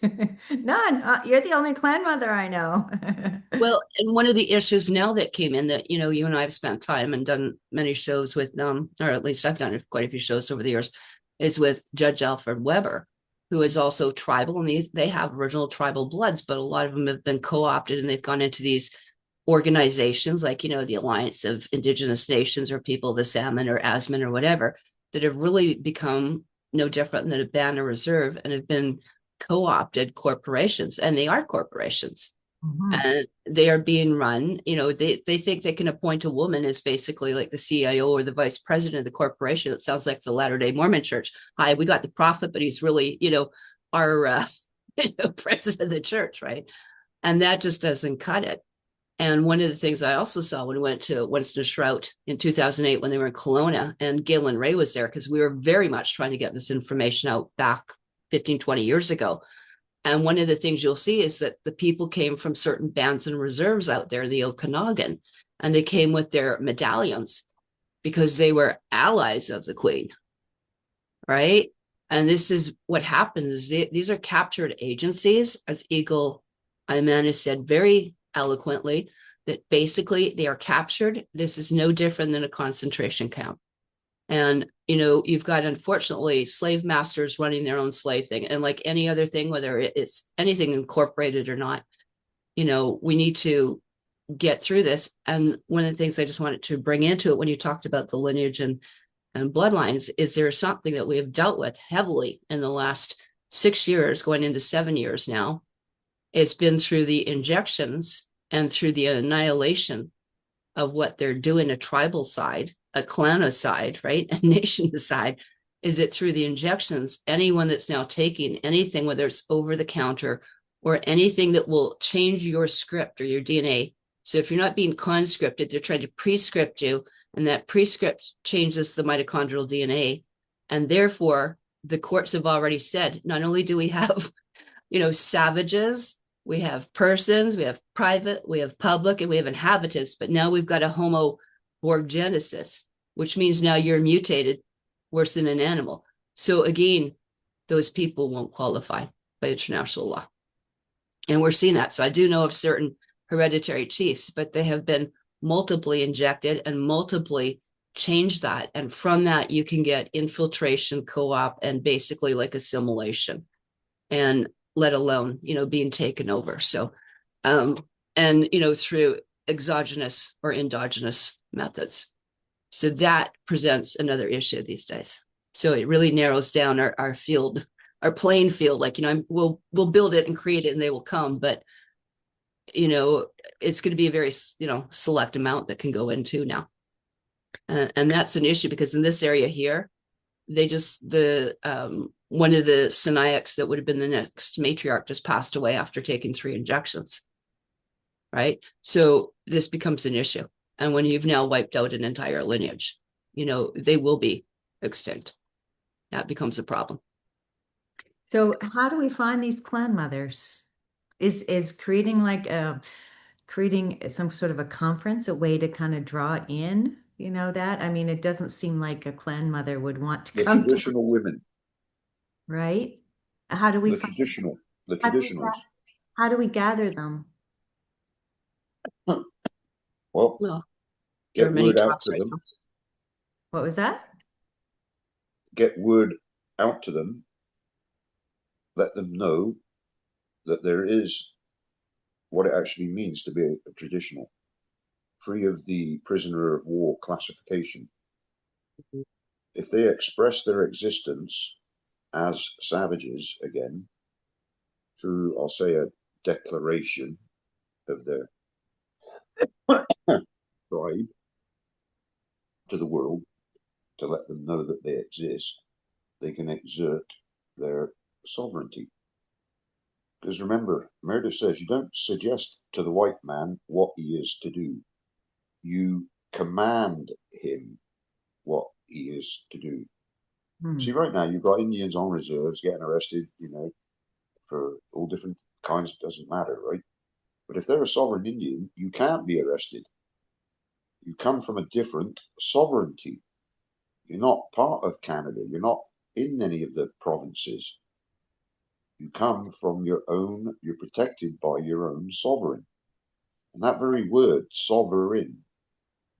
None. You're the only clan mother I know.
Well, and one of the issues now that came in that, you and I have spent time and done many shows with them, or at least I've done quite a few shows over the years, is with Judge Alfred Weber, who is also tribal, and they have original tribal bloods, but a lot of them have been co-opted and they've gone into these organizations like, the Alliance of Indigenous Nations, or people, the Salmon or Asman or whatever, that have really become no different than a band or reserve and have been co-opted corporations, and they are corporations. And they are being run, they think they can appoint a woman as basically like the CIO or the vice president of the corporation. It sounds like the Latter-day Mormon Church. Hi, we got the prophet, but he's really, our president of the church, right? And that just doesn't cut it. And one of the things I also saw when we went to Winston Shrout in 2008, when they were in Kelowna, and Galen Ray was there, because we were very much trying to get this information out back 15, 20 years ago. And one of the things you'll see is that the people came from certain bands and reserves out there, the Okanagan, and they came with their medallions because they were allies of the Queen, right? And this is what happens. These are captured agencies, as Eagle Imana said very eloquently, that basically they are captured. This is no different than a concentration camp. And, you've got, unfortunately, slave masters running their own slave thing. And like any other thing, whether it's anything incorporated or not, we need to get through this. And one of the things I just wanted to bring into it when you talked about the lineage and bloodlines is there something that we have dealt with heavily in the last 6 years, going into 7 years now. It's been through the injections and through the annihilation of what they're doing, a tribal side, a clan side, right? A nation side. Is it through the injections? Anyone that's now taking anything, whether it's over the counter or anything that will change your script or your DNA. So if you're not being conscripted, they're trying to prescript you, and that prescript changes the mitochondrial DNA. And therefore, the courts have already said, not only do we have, savages, we have persons, we have private, we have public, and we have inhabitants, but now we've got a homo borgenesis, which means now you're mutated worse than an animal. So again, those people won't qualify by international law. And we're seeing that. So I do know of certain hereditary chiefs, but they have been multiply injected and multiply changed that. And from that, you can get infiltration, co-op, and basically like assimilation. And let alone, being taken over. So, through exogenous or endogenous methods. So that presents another issue these days. So it really narrows down our field, our playing field. Like, we'll build it and create it and they will come, but, it's going to be a very, select amount that can go into now. And that's an issue because in this area here, one of the Sinaiacs that would have been the next matriarch just passed away after taking 3 injections, right? So this becomes an issue. And when you've now wiped out an entire lineage, they will be extinct. That becomes a problem.
So how do we find these clan mothers? Is creating some sort of a conference a way to kind of draw in, that? I mean, it doesn't seem like a clan mother would want to
The
come to,
traditional women,
right? How do we
the
find,
traditional, the
how do we,
traditionals.
how do we gather them?
Well,
Well, there are
get
many
word out
talks
to
right
them,
now.
What was that?
get word out to them, let them know that there is what it actually means to be a traditional, free of the prisoner of war classification.
Mhm.
If they express their existence as savages again, through, I'll say, a declaration of their tribe to the world to let them know that they exist, they can exert their sovereignty. Because remember, Meredith says you don't suggest to the white man what he is to do, you command him what he is to do.
Hmm.
See, right now you've got Indians on reserves getting arrested, for all different kinds, doesn't matter, right? But if they're a sovereign Indian, you can't be arrested. You come from a different sovereignty. You're not part of Canada. You're not in any of the provinces. You come from your own, you're protected by your own sovereign. And that very word, sovereign,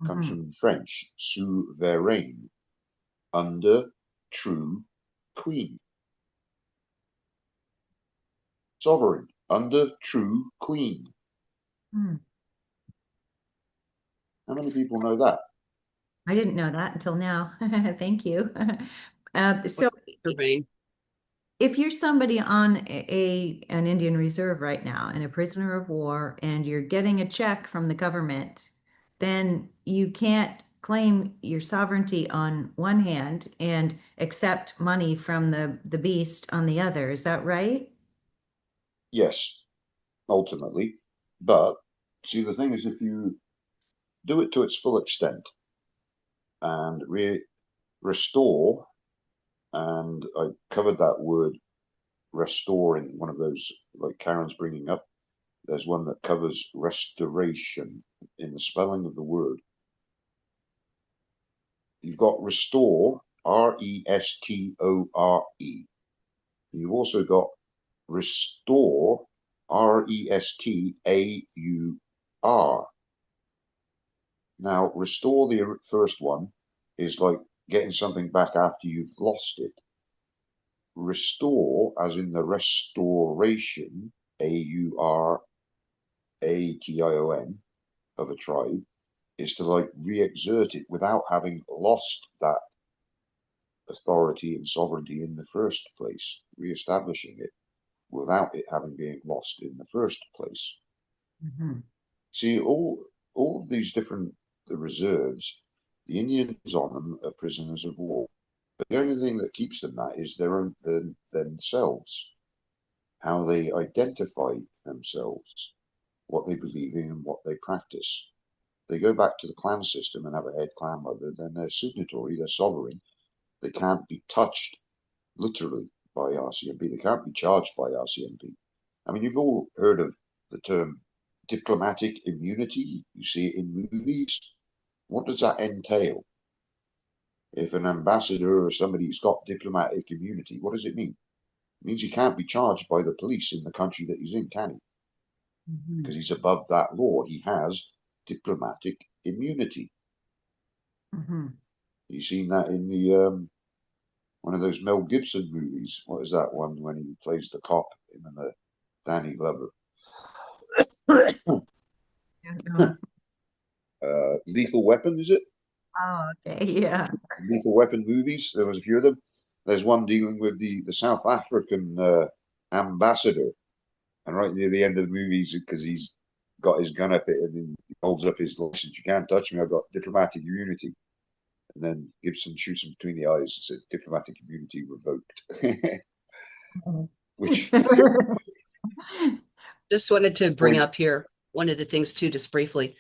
comes
Mhm.
from French, souverain, under true queen. Sovereign, under true queen.
Hmm.
How many people know that?
I didn't know that until now. Thank you.
What
So
surveying?
if you're somebody on an Indian reserve right now and a prisoner of war and you're getting a check from the government, then you can't claim your sovereignty on one hand and accept money from the beast on the other. Is that right?
Yes, ultimately. But see, the thing is, if you do it to its full extent and restore, and I covered that word restore in one of those, like Karen's bringing up, there's one that covers restoration in the spelling of the word. You've got restore, Restore. You've also got restore, Restaur. Now, restore, the first one, is like getting something back after you've lost it. Restore, as in the restoration, Auration, of a tribe, is to like re-exert it without having lost that authority and sovereignty in the first place, re-establishing it without it having been lost in the first place.
Mhm.
See, all of these different reserves, the Indians on them are prisoners of war. But the only thing that keeps them that is their own themselves, how they identify themselves, what they believe in, and what they practice. They go back to the clan system and have a head clan mother, then they're signatory, they're sovereign. They can't be touched literally by RCMP. They can't be charged by RCMP. I mean, you've all heard of the term diplomatic immunity. You see it in movies. What does that entail? If an ambassador or somebody's got diplomatic immunity, what does it mean? It means he can't be charged by the police in the country that he's in, can he?
Mhm.
Because he's above that law. He has diplomatic immunity.
Mhm.
You've seen that in the one of those Mel Gibson movies. What is that one when he plays the cop, him and the Danny Glover?
Don't know.
Lethal Weapon, is it?
Oh, okay. Yeah.
Lethal Weapon movies. There was a few of them. There's one dealing with the South African ambassador, and right near the end of the movies, because he's got his gun up at him and he holds up his license. You can't touch me. I've got diplomatic immunity. And then Gibson shoots him between the eyes and said, "Diplomatic immunity revoked." Which,
Just wanted to bring
point,
up here one of the things too, just briefly.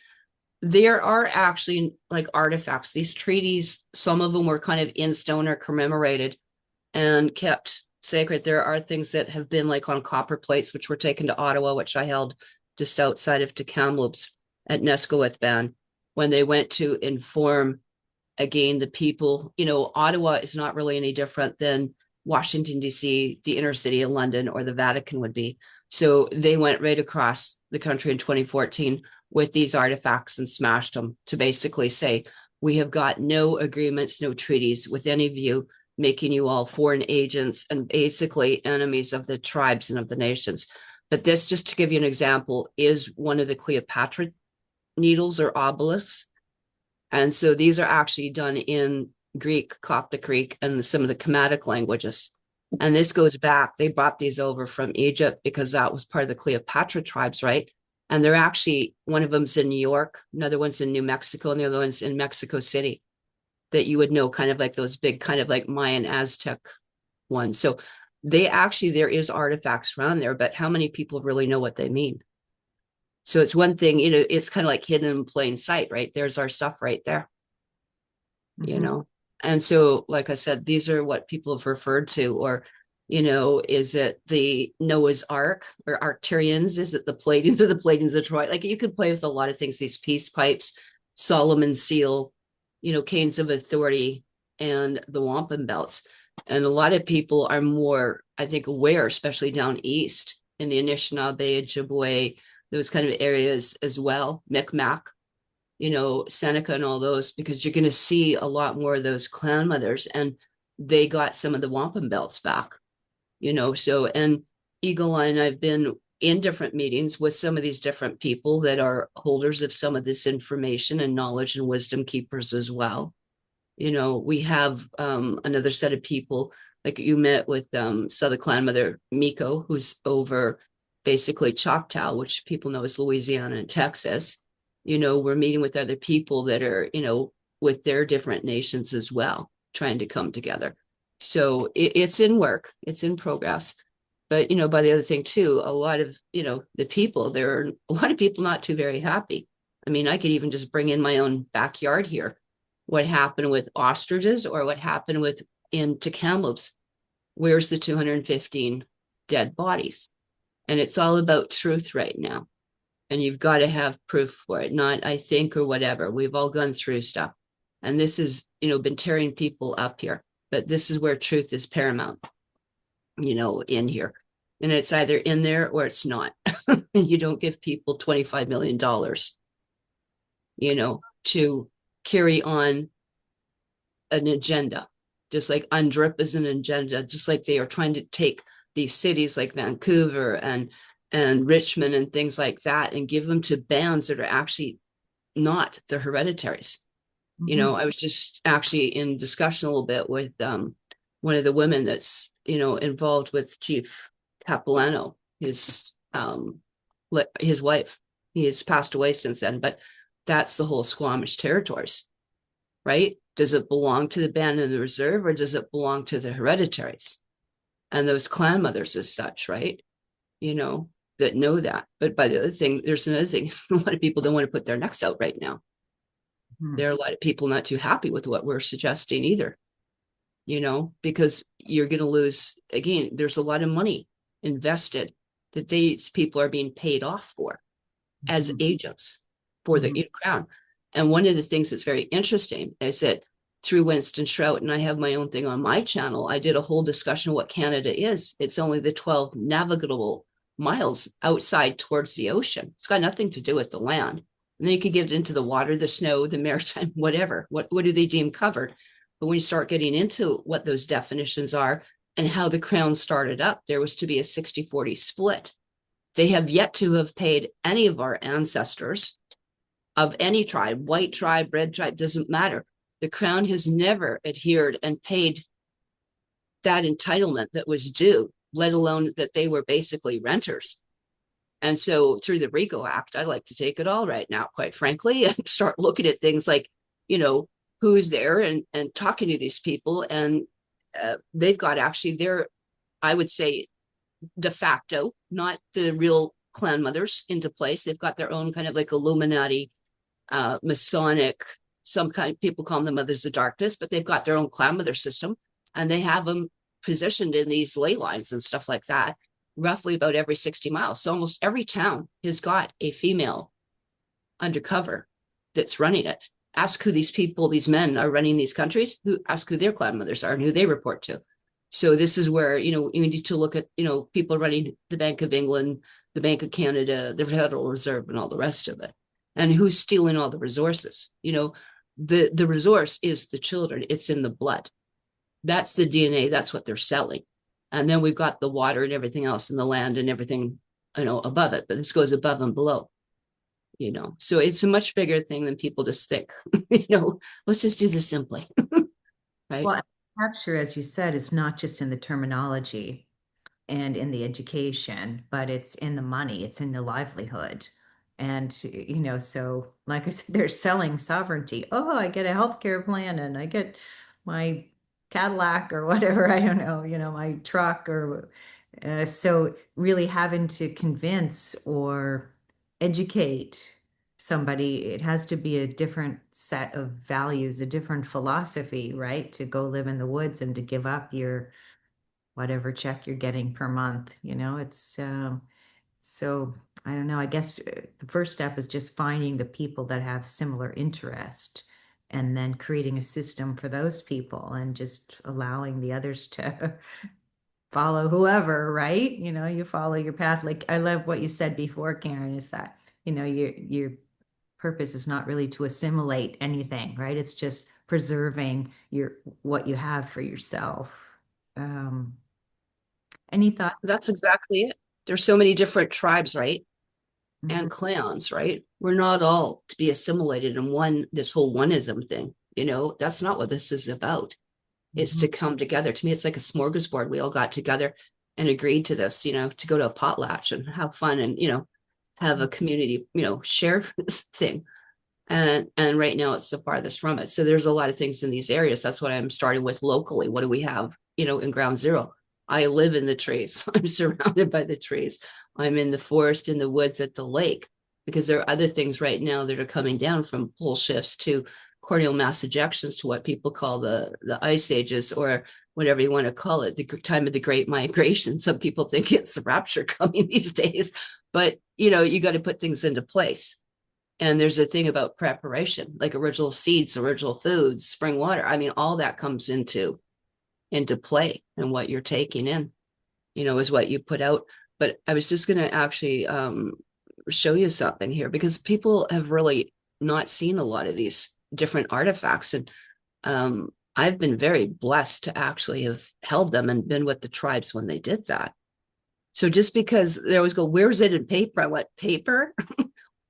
There are actually like artifacts, these treaties, some of them were kind of in stone or commemorated and kept sacred. There are things that have been like on copper plates, which were taken to Ottawa, which I held just outside of Kamloops at Neskowith when they went to inform again the people. Ottawa is not really any different than Washington, D.C., the inner city of London, or the Vatican would be. So they went right across the country in 2014 with these artifacts and smashed them to basically say, we have got no agreements, no treaties with any of you, making you all foreign agents and basically enemies of the tribes and of the nations. But this, just to give you an example, is one of the Cleopatra needles or obelisks. And so these are actually done in Greek, Coptic Greek, and some of the Chamatic languages. And this goes back, they brought these over from Egypt because that was part of the Cleopatra tribes, right? And they're actually, one of them's in New York, another one's in New Mexico, and the other one's in Mexico City, that you would know, kind of like those big kind of like Mayan Aztec ones. So there is artifacts around there, but how many people really know what they mean? So it's one thing, it's kind of like hidden in plain sight, right? There's our stuff right there, And so, like I said, these are what people have referred to, or, is it the Noah's Ark or Arcturians? Is it the Pleiadians or the Pleiadians of Troy? Like you could play with a lot of things, these peace pipes, Solomon's seal, canes of authority, and the wampum belts. And a lot of people are more, I think, aware, especially down east in the Anishinaabe, Ojibwe, those kind of areas as well, Micmac, Seneca and all those, because you're going to see a lot more of those clan mothers, and they got some of the wampum belts back, so, and Eagle Eye and I've been in different meetings with some of these different people that are holders of some of this information and knowledge and wisdom keepers as well. We have another set of people, like you met with Southern Clan Mother Miko, who's over basically Choctaw, which people know as Louisiana and Texas. We're meeting with other people that are, with their different nations as well, trying to come together. So it's in work, it's in progress. But, by the other thing too, a lot of, the people, there are a lot of people not too very happy. I mean, I could even just bring in my own backyard here. What happened with ostriches, or what happened with in Kamloops? Where's the 215 dead bodies? And it's all about truth right now. And you've got to have proof for it, not I think or whatever. We've all gone through stuff. And this is, been tearing people up here. But this is where truth is paramount, in here. And it's either in there or it's not. And you don't give people $25 million, to carry on an agenda, just like UNDRIP is an agenda, just like they are trying to take these cities like Vancouver and Richmond and things like that and give them to bands that are actually not the hereditaries. I was just actually in discussion a little bit with one of the women that's, involved with Chief Capilano, his wife. He has passed away since then, but that's the whole Squamish territories, right? Does it belong to the band and the reserve, or does it belong to the hereditaries and those clan mothers as such, right? That know that. But by the other thing, there's another thing. A lot of people don't want to put their necks out right now. There are a lot of people not too happy with what we're suggesting either, because you're going to lose, again, there's a lot of money invested that these people are being paid off for as agents for the crown. And one of the things that's very interesting is that through Winston Shrout, and I have my own thing on my channel, I did a whole discussion of what Canada is. It's only the 12 navigable miles outside towards the ocean. It's got nothing to do with the land. And then you could get into the water, the snow, the maritime, whatever. What do they deem covered? But when you start getting into what those definitions are and how the crown started up, there was to be a 60-40 split. They have yet to have paid any of our ancestors of any tribe, white tribe, red tribe, doesn't matter. The crown has never adhered and paid that entitlement that was due, let alone that they were basically renters. And so through the RICO Act, I like to take it all right now, quite frankly, and start looking at things like, who's there and talking to these people. And they've got actually their, I would say, de facto, not the real clan mothers into place. They've got their own kind of like Illuminati, Masonic, some kind of people call them the mothers of darkness, but they've got their own clan mother system, and they have them positioned in these ley lines and stuff like that, roughly about every 60 miles. So almost every town has got a female undercover that's running it. Ask who these people, these men are running these countries, ask who their clan mothers are and who they report to. So this is where, you need to look at, people running the Bank of England, the Bank of Canada, the Federal Reserve, and all the rest of it. And who's stealing all the resources. The resource is the children. It's in the blood. That's the DNA. That's what they're selling. And then we've got the water and everything else and the land and everything, above it. But this goes above and below. So it's a much bigger thing than people just think. Let's just do this simply. Right.
Well, capture, as you said, is not just in the terminology and in the education, but it's in the money, it's in the livelihood. And, so like I said, they're selling sovereignty. Oh, I get a healthcare plan and I get my Cadillac or whatever, I don't know, my truck or so really having to convince or educate somebody, it has to be a different set of values, a different philosophy, right? To go live in the woods and to give up your whatever check you're getting per month. It's so I don't know. I guess the first step is just finding the people that have similar interest and then creating a system for those people and just allowing the others to follow whoever, right? You follow your path. Like I love what you said before, Karen, is that, your purpose is not really to assimilate anything, right? It's just preserving what you have for yourself. Um, any thought?
That's exactly it. There's so many different tribes, right?
Mhm.
And clans, right? We're not all to be assimilated in this whole oneism thing. That's not what this is about. It's
Mhm.
to come together. To me, it's like a smorgasbord. We all got together and agreed to this, to go to a potlatch and have fun and, have a community, share this thing. And right now it's the farthest from it. So there's a lot of things in these areas. That's what I'm starting with locally. What do we have, in ground zero? I live in the trees. I'm surrounded by the trees. I'm in the forest, in the woods, at the lake, because there are other things right now that are coming down from pole shifts to corneal mass ejections to what people call the ice ages, or whatever you want to call it, the time of the great migration. Some people think it's the rapture coming these days, but you got to put things into place. And there's a thing about preparation, like original seeds, original foods, spring water. I mean, all that comes into play, and what you're taking in, is what you put out. But I was just going to actually show you something here, because people have really not seen a lot of these different artifacts. And I've been very blessed to actually have held them and been with the tribes when they did that. So just because they always go, where's it in paper? I went, paper?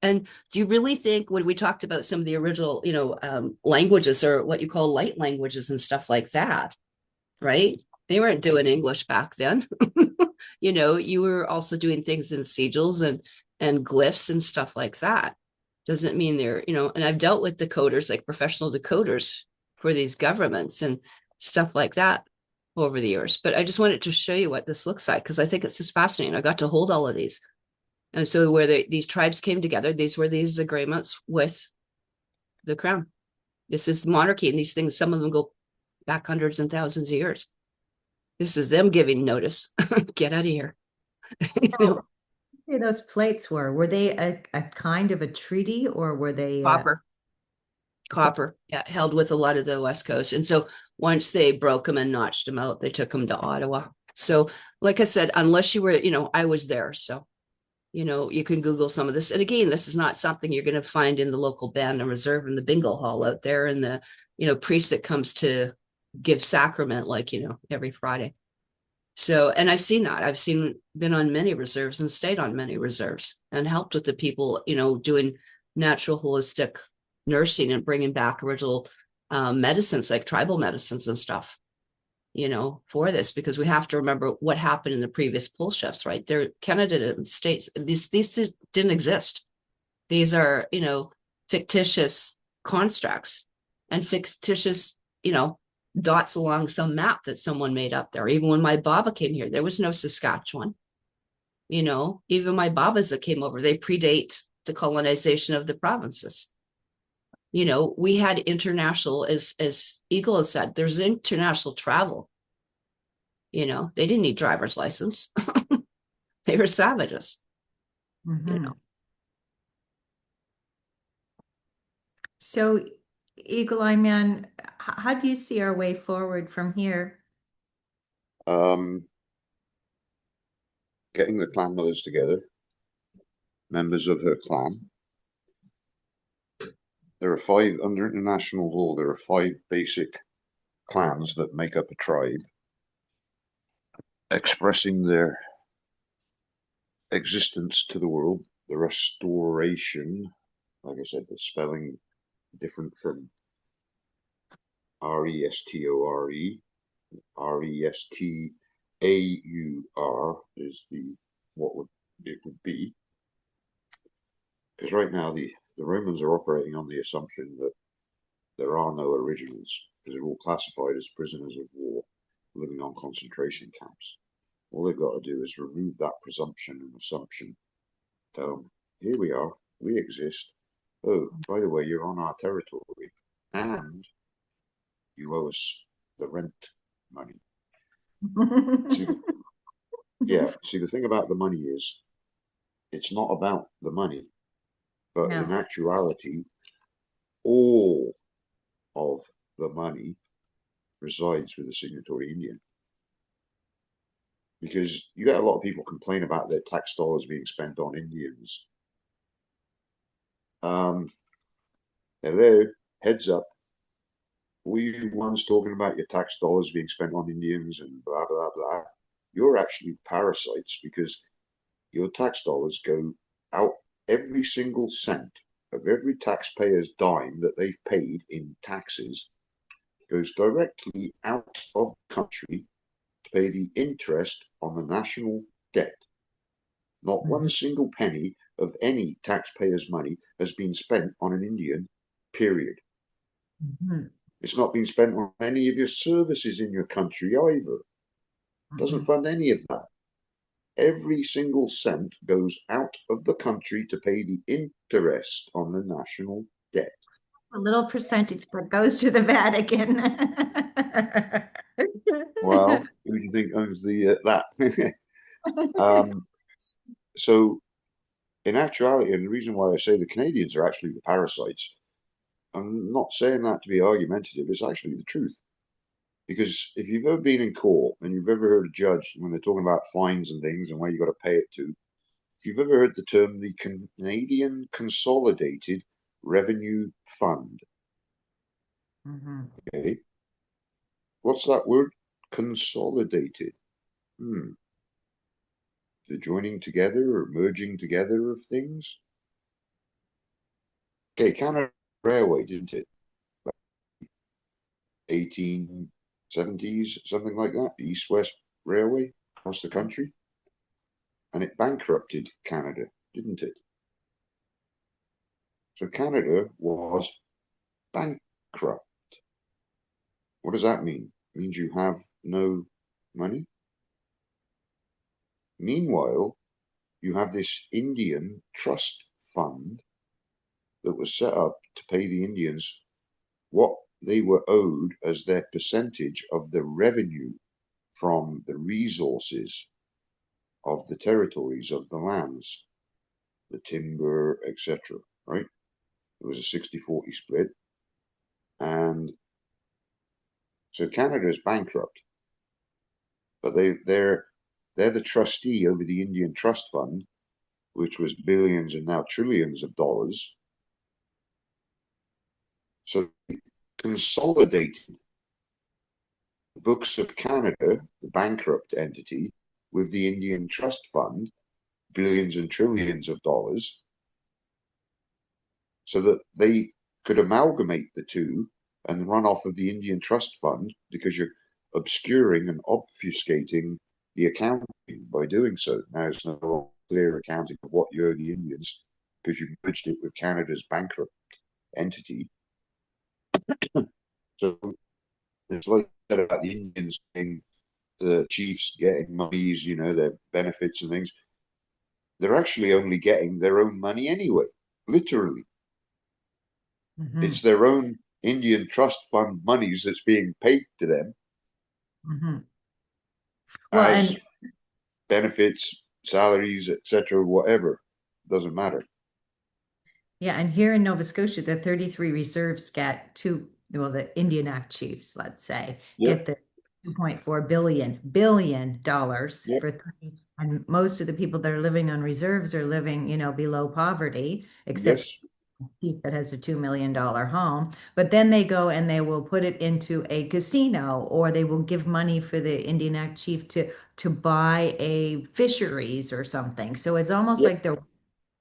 And do you really think, when we talked about some of the original, languages, or what you call light languages and stuff like that, right? They weren't doing English back then. You were also doing things in sigils and glyphs and stuff like that. Doesn't mean they're, and I've dealt with decoders, like professional decoders for these governments and stuff like that over the years. But I just wanted to show you what this looks like, because I think it's just fascinating. I got to hold all of these. And so where these tribes came together, these were these agreements with the crown. This is monarchy, and these things, some of them go back hundreds and thousands of years. This is them giving notice. Get out of here.
Hey, those plates were they a kind of a treaty or were they
Copper. Yeah, held with a lot of the West Coast. And so once they broke them and notched them out, they took them to Ottawa. So like I said, unless you were, I was there. So you can Google some of this. And again, this is not something you're going to find in the local band and reserve in the bingo hall out there, and the, priest that comes to give sacrament, like, every Friday. So, and I've seen that. Been on many reserves and stayed on many reserves and helped with the people, doing natural holistic nursing and bringing back original medicines, like tribal medicines and stuff, for this, because we have to remember what happened in the previous pull shifts, right? They're Canada and states. These didn't exist. These are, fictitious constructs and fictitious, dots along some map that someone made up there. Even when my Baba came here, there was no Saskatchewan. Even my Babas that came over, they predate the colonization of the provinces. We had international, as Eagle has said, there's international travel. You know, they didn't need driver's license. They were savages, you know.
So, Eagle Eye Man, how do you see our way forward from here?
Getting the clan mothers together, members of her clan. There are 5, under international law, there are 5 basic clans that make up a tribe, expressing their existence to the world. The restoration, like I said, the spelling different from R-E-S-T-O-R-E. R-E-S-T-A-U-R is what it would be. Because right now the Romans are operating on the assumption that there are no originals, because they're all classified as prisoners of war living on concentration camps. All they've got to do is remove that presumption and assumption. Tell them, here we are, we exist. Oh, by the way, you're on our territory, and you owe us the rent money. See, see, the thing about the money is, it's not about the money, but in
No.
actuality, all of the money resides with the signatory Indian. Because you get a lot of people complain about their tax dollars being spent on Indians. Hello, heads up. All you ones talking about your tax dollars being spent on Indians and blah, blah, blah, you're actually parasites, because your tax dollars go out, every single cent of every taxpayer's dime that they've paid in taxes goes directly out of the country to pay the interest on the national debt. Not one single penny of any taxpayer's money has been spent on an Indian, period. It's not been spent on any of your services in your country either. Doesn't fund any of that. Every single cent goes out of the country to pay the interest on the national debt.
A little percentage that goes to the Vatican.
Well, who do you think owns that? So, in actuality, and the reason why I say the Canadians are actually the parasites, I'm not saying that to be argumentative, it's actually the truth. Because if you've ever been in court and you've ever heard a judge, when they're talking about fines and things and where you've got to pay it to, if you've ever heard the term the Canadian Consolidated Revenue Fund, okay, what's that word? Consolidated. The joining together or merging together of things. Okay, Canada Railway, didn't it? 1870s, something like that, the East-West Railway across the country. And it bankrupted Canada, didn't it? So Canada was bankrupt. What does that mean? It means you have no money. Meanwhile, you have this Indian trust fund that was set up to pay the Indians what they were owed as their percentage of the revenue from the resources of the territories, of the lands, the timber, etc. Right? It was a 60-40 split. And so Canada is bankrupt, but they're the trustee over the Indian Trust Fund, which was billions and now trillions of dollars. So consolidated the books of Canada, the bankrupt entity, with the Indian Trust Fund, billions and trillions of dollars, so that they could amalgamate the two and run off of the Indian Trust Fund, because you're obscuring and obfuscating the accounting by doing so. Now it's no clear accounting of what you owe the Indians, because you merged it with Canada's bankrupt entity. So it's like I said about the Indians saying the chiefs getting monies, you know, their benefits and things. They're actually only getting their own money anyway, literally. It's their own Indian trust fund monies that's being paid to them.
Well,
as
and
benefits, salaries, etc., whatever. Doesn't matter.
yeah, and here in Nova Scotia, the 33 reserves get well, the Indian Act chiefs, let's say,
Yep,
get the 2.4 billion dollars
yep,
for 30, and most of the people that are living on reserves are living, below poverty, except
yes,
chief that has a $2 million home. But then they go and they will put it into a casino, or they will give money for the Indian Act chief to buy a fisheries or something. So it's almost
yep.
like they're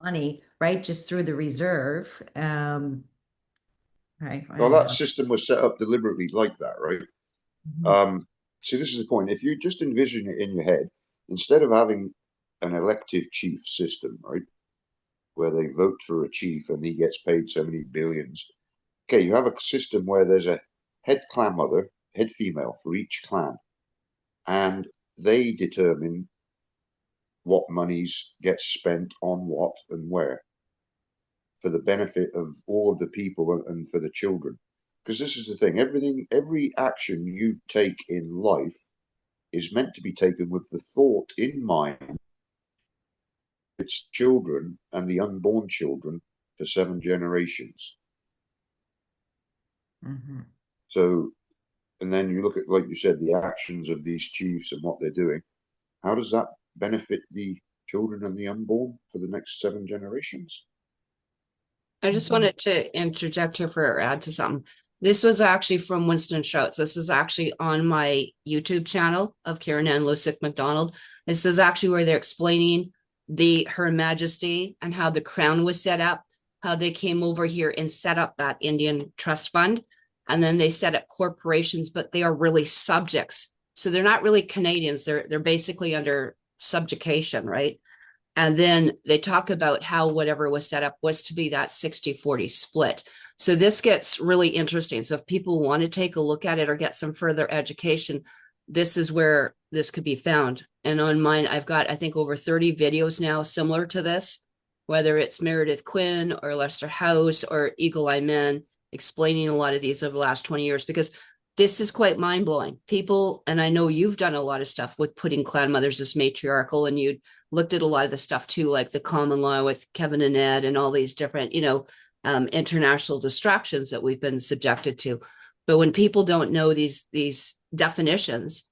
money, right, just through the reserve. Right, I
Well,
don't
that
know.
system was set up deliberately like that, right?
Mhm.
Um, See, this is the point. If you just envision it in your head, instead of having an elective chief system, right, where they vote for a chief and he gets paid so many billions. Okay, you have a system where there's a head clan mother, head female for each clan, and they determine what monies get spent on what and where for the benefit of all of the people and for the children. Because this is the thing, every action you take in life is meant to be taken with the thought in mind its children and the unborn children for 7 generations.
Mhm.
So, and then you look at, like you said, the actions of these chiefs and what they're doing. How does that benefit the children and the unborn for the next 7 generations?
I just
Mhm.
wanted to interject here for or add to something. This was actually from Winston Shouts. This is actually on my YouTube channel of Karen Ann Lusick MacDonald. This is actually where they're explaining the Her Majesty and how the crown was set up, how they came over here and set up that Indian trust fund. And then they set up corporations, but they are really subjects. So they're not really Canadians. They're basically under subjugation, right? And then they talk about how whatever was set up was to be that 60-40 split. So this gets really interesting. So if people want to take a look at it or get some further education, this is where this could be found. And on mine, I've got, I think, over 30 videos now similar to this, whether it's Meredith Quinn or Lester House or Eagle Eye Men, explaining a lot of these over the last 20 years, because this is quite mind blowing. People, and I know you've done a lot of stuff with putting clan mothers as matriarchal, and you looked at a lot of the stuff too, like the common law with Kevin and Ed and all these different, international distractions that we've been subjected to. But when people don't know these definitions,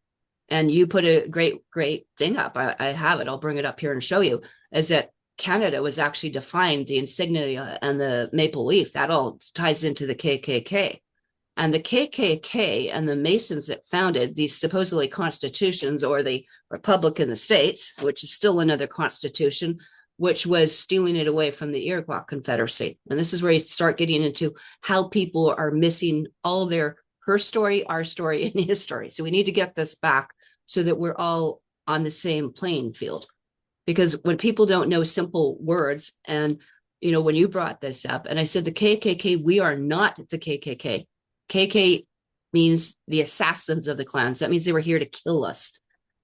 and you put a great thing up, I have it. I'll bring it up here and show you. Is that Canada was actually defined, the insignia and the maple leaf, that all ties into the KKK. And the KKK and the Masons that founded these supposedly constitutions, or the Republic in the States, which is still another constitution, which was stealing it away from the Iroquois Confederacy. And this is where you start getting into how people are missing all their her story, our story, and his story. So we need to get this back so that we're all on the same playing field. Because when people don't know simple words, and when you brought this up, and I said the KKK, we are not the KKK. KK means the assassins of the clans. That means they were here to kill us.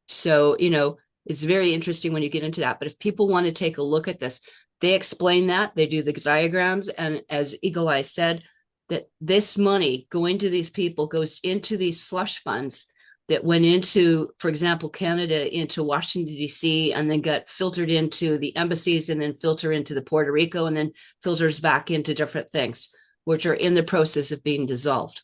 So, it's very interesting when you get into that. But if people want to take a look at this, they explain that, they do the diagrams. And as Eagle Eye said, that this money going to these people goes into these slush funds that went into, for example, Canada, into Washington, D.C., and then got filtered into the embassies, and then filter into the Puerto Rico, and then filters back into different things, which are in the process of being dissolved.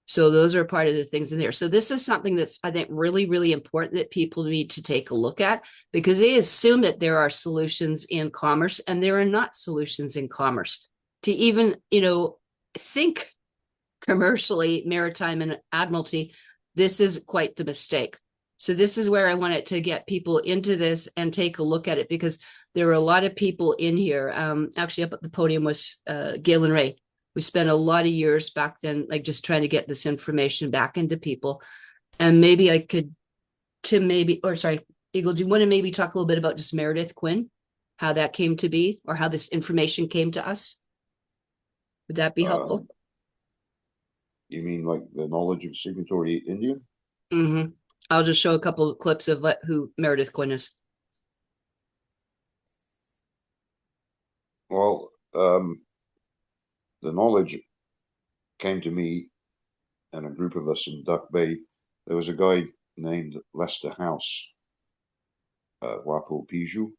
So those are part of the things in there. So this is something that's, I think, really, really important that people need to take a look at, because they assume that there are solutions in commerce, and there are not solutions in commerce. To even, think commercially, maritime and admiralty, this is quite the mistake. So this is where I wanted to get people into this and take a look at it, because there were a lot of people in here. Actually, up at the podium was Gail and Ray. We spent a lot of years back then, like, just trying to get this information back into people. And maybe I could, Eagle, do you want to maybe talk a little bit about just Meredith Quinn, how that came to be, or how this information came to us? Would that be helpful?
You mean like the knowledge of signatory Indian?
Mm-hmm. I'll just show a couple of clips of who Meredith Quinn is.
Well, the knowledge came to me and a group of us in Duck Bay. There was a guy named Leicester House, Wapo Piju,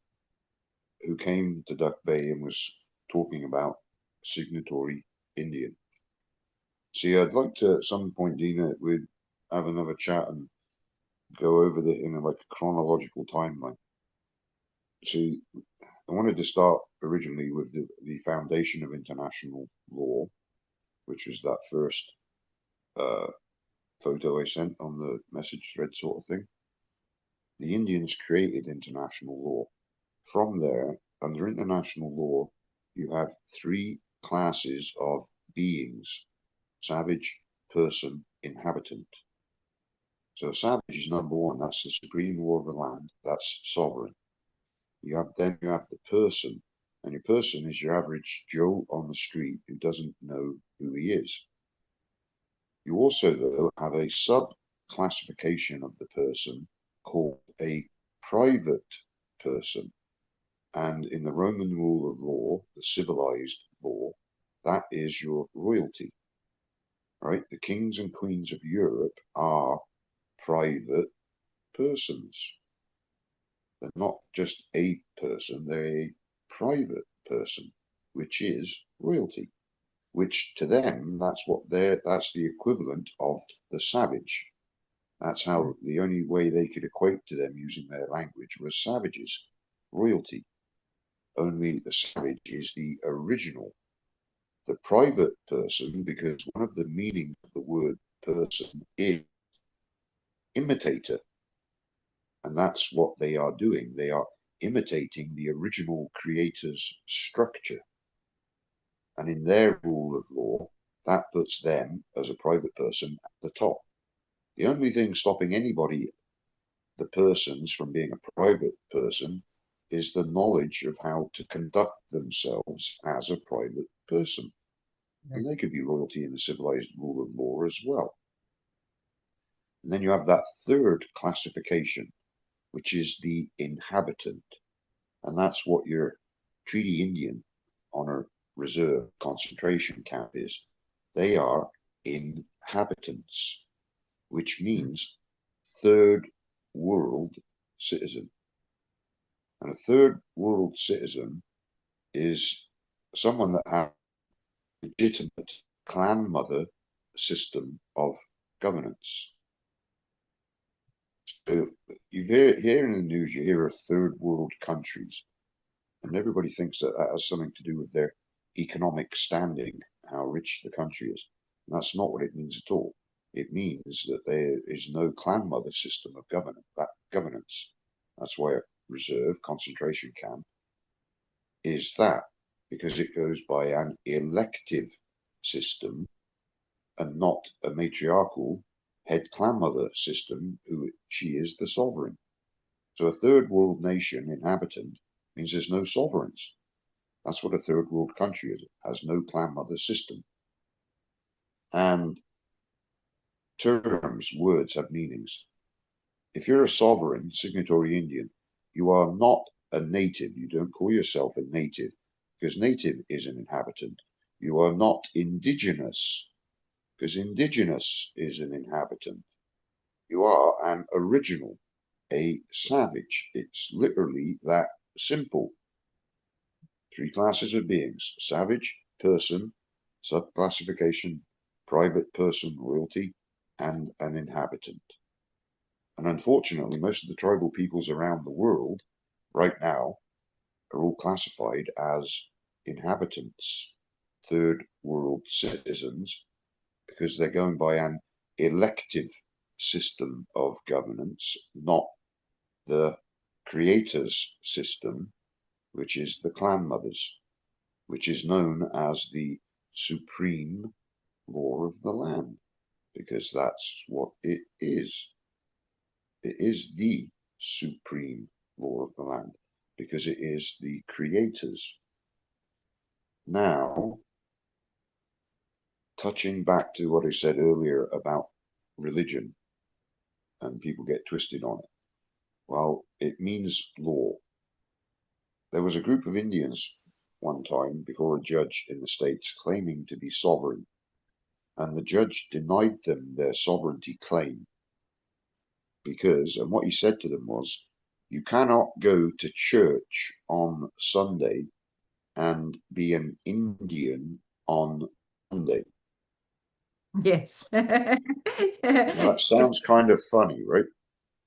who came to Duck Bay and was talking about signatory Indian. See, I'd like to, at some point, Dina, we'd have another chat and go over the in like a chronological timeline. See, I wanted to start originally with the foundation of international law, which was that first photo I sent on the message thread sort of thing. The Indians created international law. From there, under international law, you have three classes of beings: savage, person, inhabitant. So savage is number one, that's the supreme law of the land, that's sovereign. You have the person, and your person is your average Joe on the street who doesn't know who he is. You also, though, have a sub-classification of the person called a private person. And in the Roman rule of law, the civilized law, that is your royalty, right? The kings and queens of Europe are private persons. They're not just a person, they're a private person, which is royalty, which to them, that's the equivalent of the savage. That's how the only way they could equate to them using their language was savages, royalty. Only the savage is the original. The private person, because one of the meanings of the word person is imitator. And that's what they are doing. They are imitating the original creator's structure. And in their rule of law, that puts them as a private person at the top. The only thing stopping anybody, the persons, from being a private person is the knowledge of how to conduct themselves as a private person. And they could be royalty in the civilized rule of law as well. And then you have that third classification, which is the inhabitant. And that's what your Treaty Indian on a reserve concentration camp is. They are inhabitants, which means third world citizen. And a third world citizen is someone that has a legitimate clan mother system of governance. So you hear in the news, you hear of third world countries, and everybody thinks that that has something to do with their economic standing, how rich the country is. And that's not what it means at all. It means that there is no clan mother system of governance. That's why a reserve concentration camp is that, because it goes by an elective system and not a matriarchal head clan mother system, who she is the sovereign. So a third world nation inhabitant means there's no sovereigns. That's what a third world country is. It has no clan mother system. And terms, words have meanings. If you're a sovereign, signatory Indian, you are not a native. You don't call yourself a native, because native is an inhabitant. You are not indigenous, because indigenous is an inhabitant. You are an original, a savage. It's literally that simple. Three classes of beings: savage, person, subclassification, private person, royalty, and an inhabitant. And unfortunately, most of the tribal peoples around the world right now are all classified as inhabitants, third world citizens, because they're going by an elective system of governance, not the creator's system, which is the clan mothers, which is known as the supreme law of the land, because that's what it is. It is the supreme law of the land, because it is the creator's. Now, touching back to what I said earlier about religion, and people get twisted on it. Well, it means law. There was a group of Indians one time before a judge in the States claiming to be sovereign, and the judge denied them their sovereignty claim because, and what he said to them was, you cannot go to church on Sunday and be an Indian on Monday.
Yes.
Now, that
Just
sounds kind of funny, right?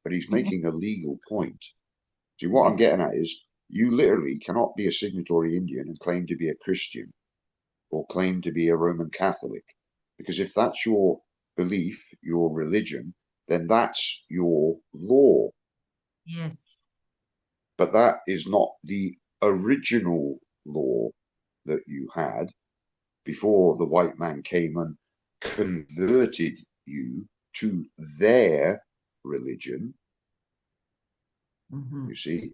But he's making a legal point. See, what I'm getting at is you literally cannot be a signatory Indian and claim to be a Christian or claim to be a Roman Catholic. Because if that's your belief, your religion, then that's your law.
yes.
But that is not the original law that you had before the white man came and converted you to their religion.
Mhm.
You see,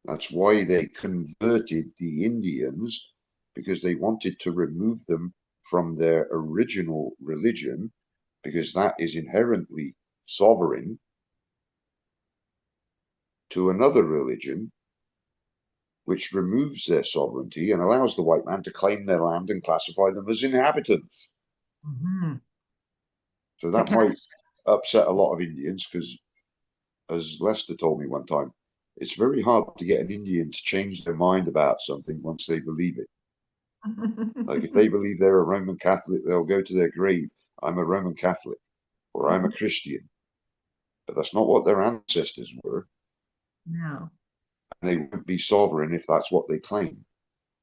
that's why they converted the Indians, because they wanted to remove them from their original religion, because that is inherently sovereign, to another religion which removes their sovereignty and allows the white man to claim their land and classify them as inhabitants.
Mhm.
So
It's a
that
catch.
might upset a lot of Indians because, as Lester told me one time, it's very hard to get an Indian to change their mind about something once they believe it. Like if they believe they're a Roman Catholic, they'll go to their grave, I'm a Roman Catholic or I'm a Christian. But that's not what their ancestors were.
No.
And they won't be sovereign if that's what they claim.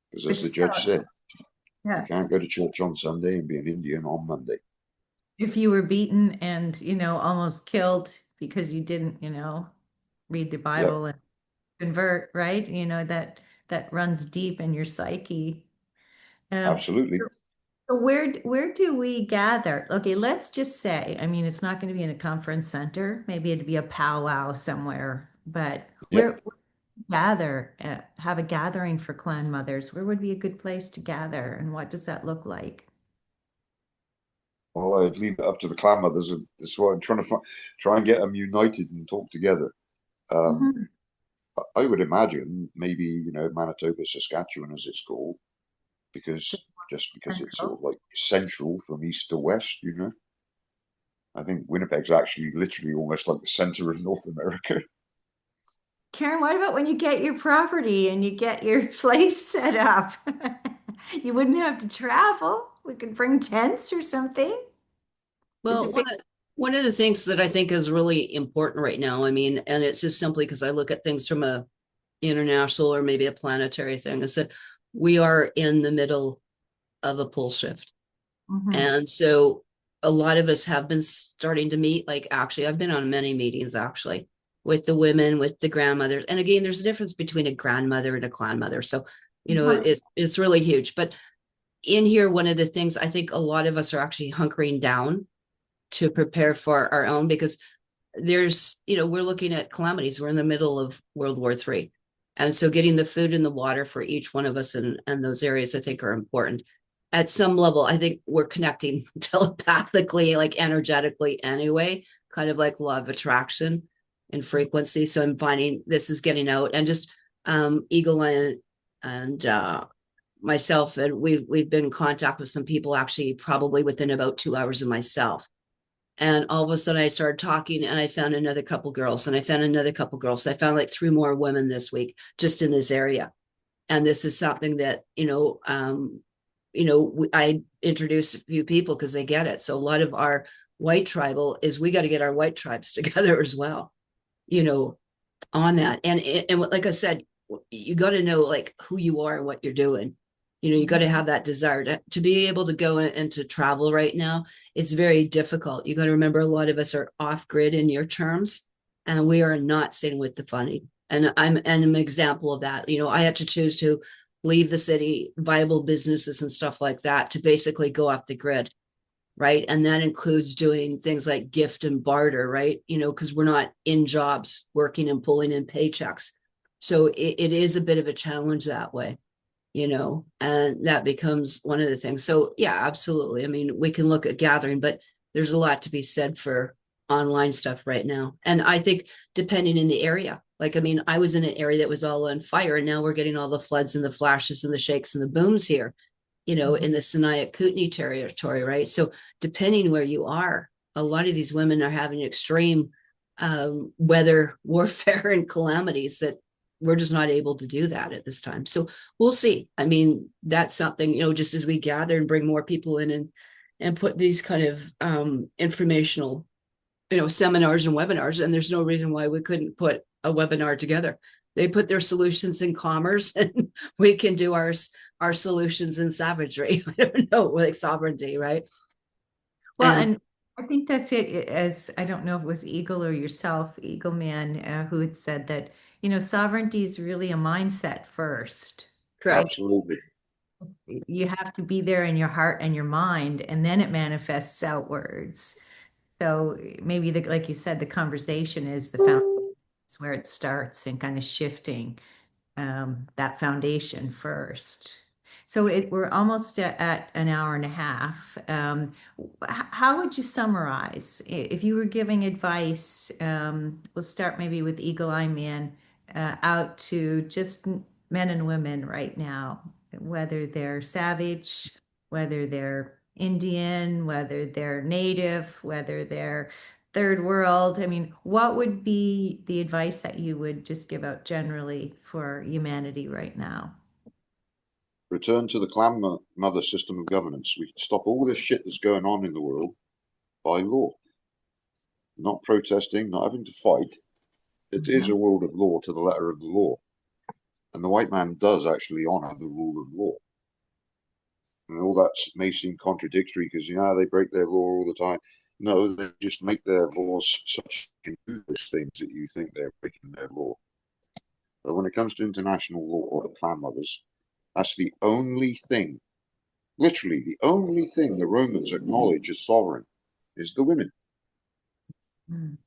Because
But
as the
still,
judge said, you
yeah.
can't go to church on Sunday and be an Indian on Monday.
If you were beaten and, almost killed because you didn't, read the
Yep,
Bible and convert, right? That runs deep in your psyche.
absolutely.
So where do we gather? Okay, let's just say, I mean, it's not going to be in a conference center. Maybe it'd be a powwow somewhere, but
Yep.
where gather, have a gathering for clan mothers? Where would be a good place to gather, and what does that look like?
Well, I'd leave it up to the clan mothers. And that's why I'm trying to try and get them united and talk together. Um,
Mhm.
I would imagine maybe, Manitoba, Saskatchewan, as it's called,
So
just because it's
central.
sort of like central from east to west. I think Winnipeg's actually literally almost like the center of North America.
Karen, what about when you get your property and you get your place set up? You wouldn't have to travel. We could bring tents or something. Is
Well,
it big?
one of the things that I think is really important right now, I mean, and it's just simply because I look at things from a international or maybe a planetary thing, is that we are in the middle of a pole shift.
Mhm.
And so a lot of us have been starting to meet, like actually, I've been on many meetings actually with the women, with the grandmothers. And again, there's a difference between a grandmother and a clan mother. So,
Mhm.
it's really huge. But in here, one of the things I think a lot of us are actually hunkering down to prepare for our own because we're looking at calamities. We're in the middle of World War III. And so getting the food and the water for each one of us and those areas I think are important. At some level, I think we're connecting telepathically, like energetically anyway, kind of like law of attraction and frequency. So I'm finding this is getting out and just Eagle and myself, and we've been in contact with some people actually probably within about 2 hours of myself. And all of a sudden I started talking and I found another couple girls and I found another couple girls. I found like 3 more women this week just in this area. And this is something that, I introduced a few people because they get it. So a lot of our white tribal is we got to get our white tribes together as well, you know, on that. And like I said, you got to know like who you are and what you're doing. You got to have that desire to be able to go and to travel right now. It's very difficult. You got to remember a lot of us are off grid in your terms, and we are not sitting with the funding. And I'm an example of that. I had to choose to leave the city, viable businesses and stuff like that to basically go off the grid, right? And that includes doing things like gift and barter, right? Because we're not in jobs working and pulling in paychecks. So it is a bit of a challenge that way, and that becomes one of the things. So yeah, absolutely. I mean, we can look at gathering, but there's a lot to be said for online stuff right now. And I think depending in the area, like, I mean, I was in an area that was all on fire and now we're getting all the floods and the flashes and the shakes and the booms here, in the Sinai Kootenai territory, right? So depending where you are, a lot of these women are having extreme weather warfare and calamities that we're just not able to do that at this time. So we'll see. I mean, that's something, just as we gather and bring more people in and put these kind of informational, seminars and webinars, and there's no reason why we couldn't put a webinar together. They put their solutions in commerce and we can do our solutions in savagery. I don't know, like sovereignty, right?
Well,
And
and I think that's it. As I don't know if it was Eagle or yourself, Eagle Man, who had said that, sovereignty is really a mindset first, right?
correct.
Absolutely.
You have to be there in your heart and your mind, and then it manifests outwards. So maybe like you said, the conversation is the foundation, is where it starts and kind of shifting that foundation first. So we're almost at an hour and a half. How would you summarize if you were giving advice? We'll start maybe with Eagle Eye Man out to just men and women right now, whether they're savage, whether they're Indian, whether they're native, whether they're third world. I mean, what would be the advice that you would just give out generally for humanity right now?
Return to the clan mother system of governance. We can stop all this shit that's going on in the world by law. Not protesting, not having to fight. It is
Mhm.
a world of law to the letter of the law. And the white man does actually honour the rule of law. And all that may seem contradictory because, they break their law all the time. No, they just make their laws such those things that you think they're breaking their law. But when it comes to international law or the clan mothers, that's the only thing, literally the only thing the Romans acknowledge as sovereign is the women.
Mm.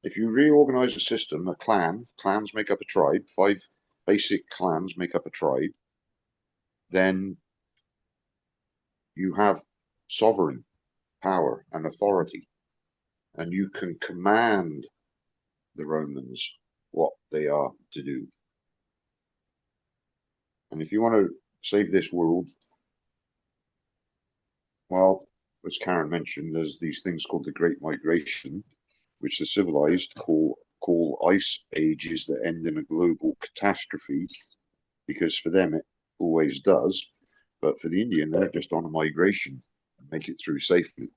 If you reorganize a system, a clan, clans make up a tribe, 5 basic clans make up a tribe, then you have sovereign power and authority, and you can command the Romans what they are to do. And if you want to save this world, well, as Karen mentioned, there's these things called the Great Migration, which the civilized call ice ages that end in a global catastrophe, because for them it always does. But for the Indian, they're just on a migration and make it through safely.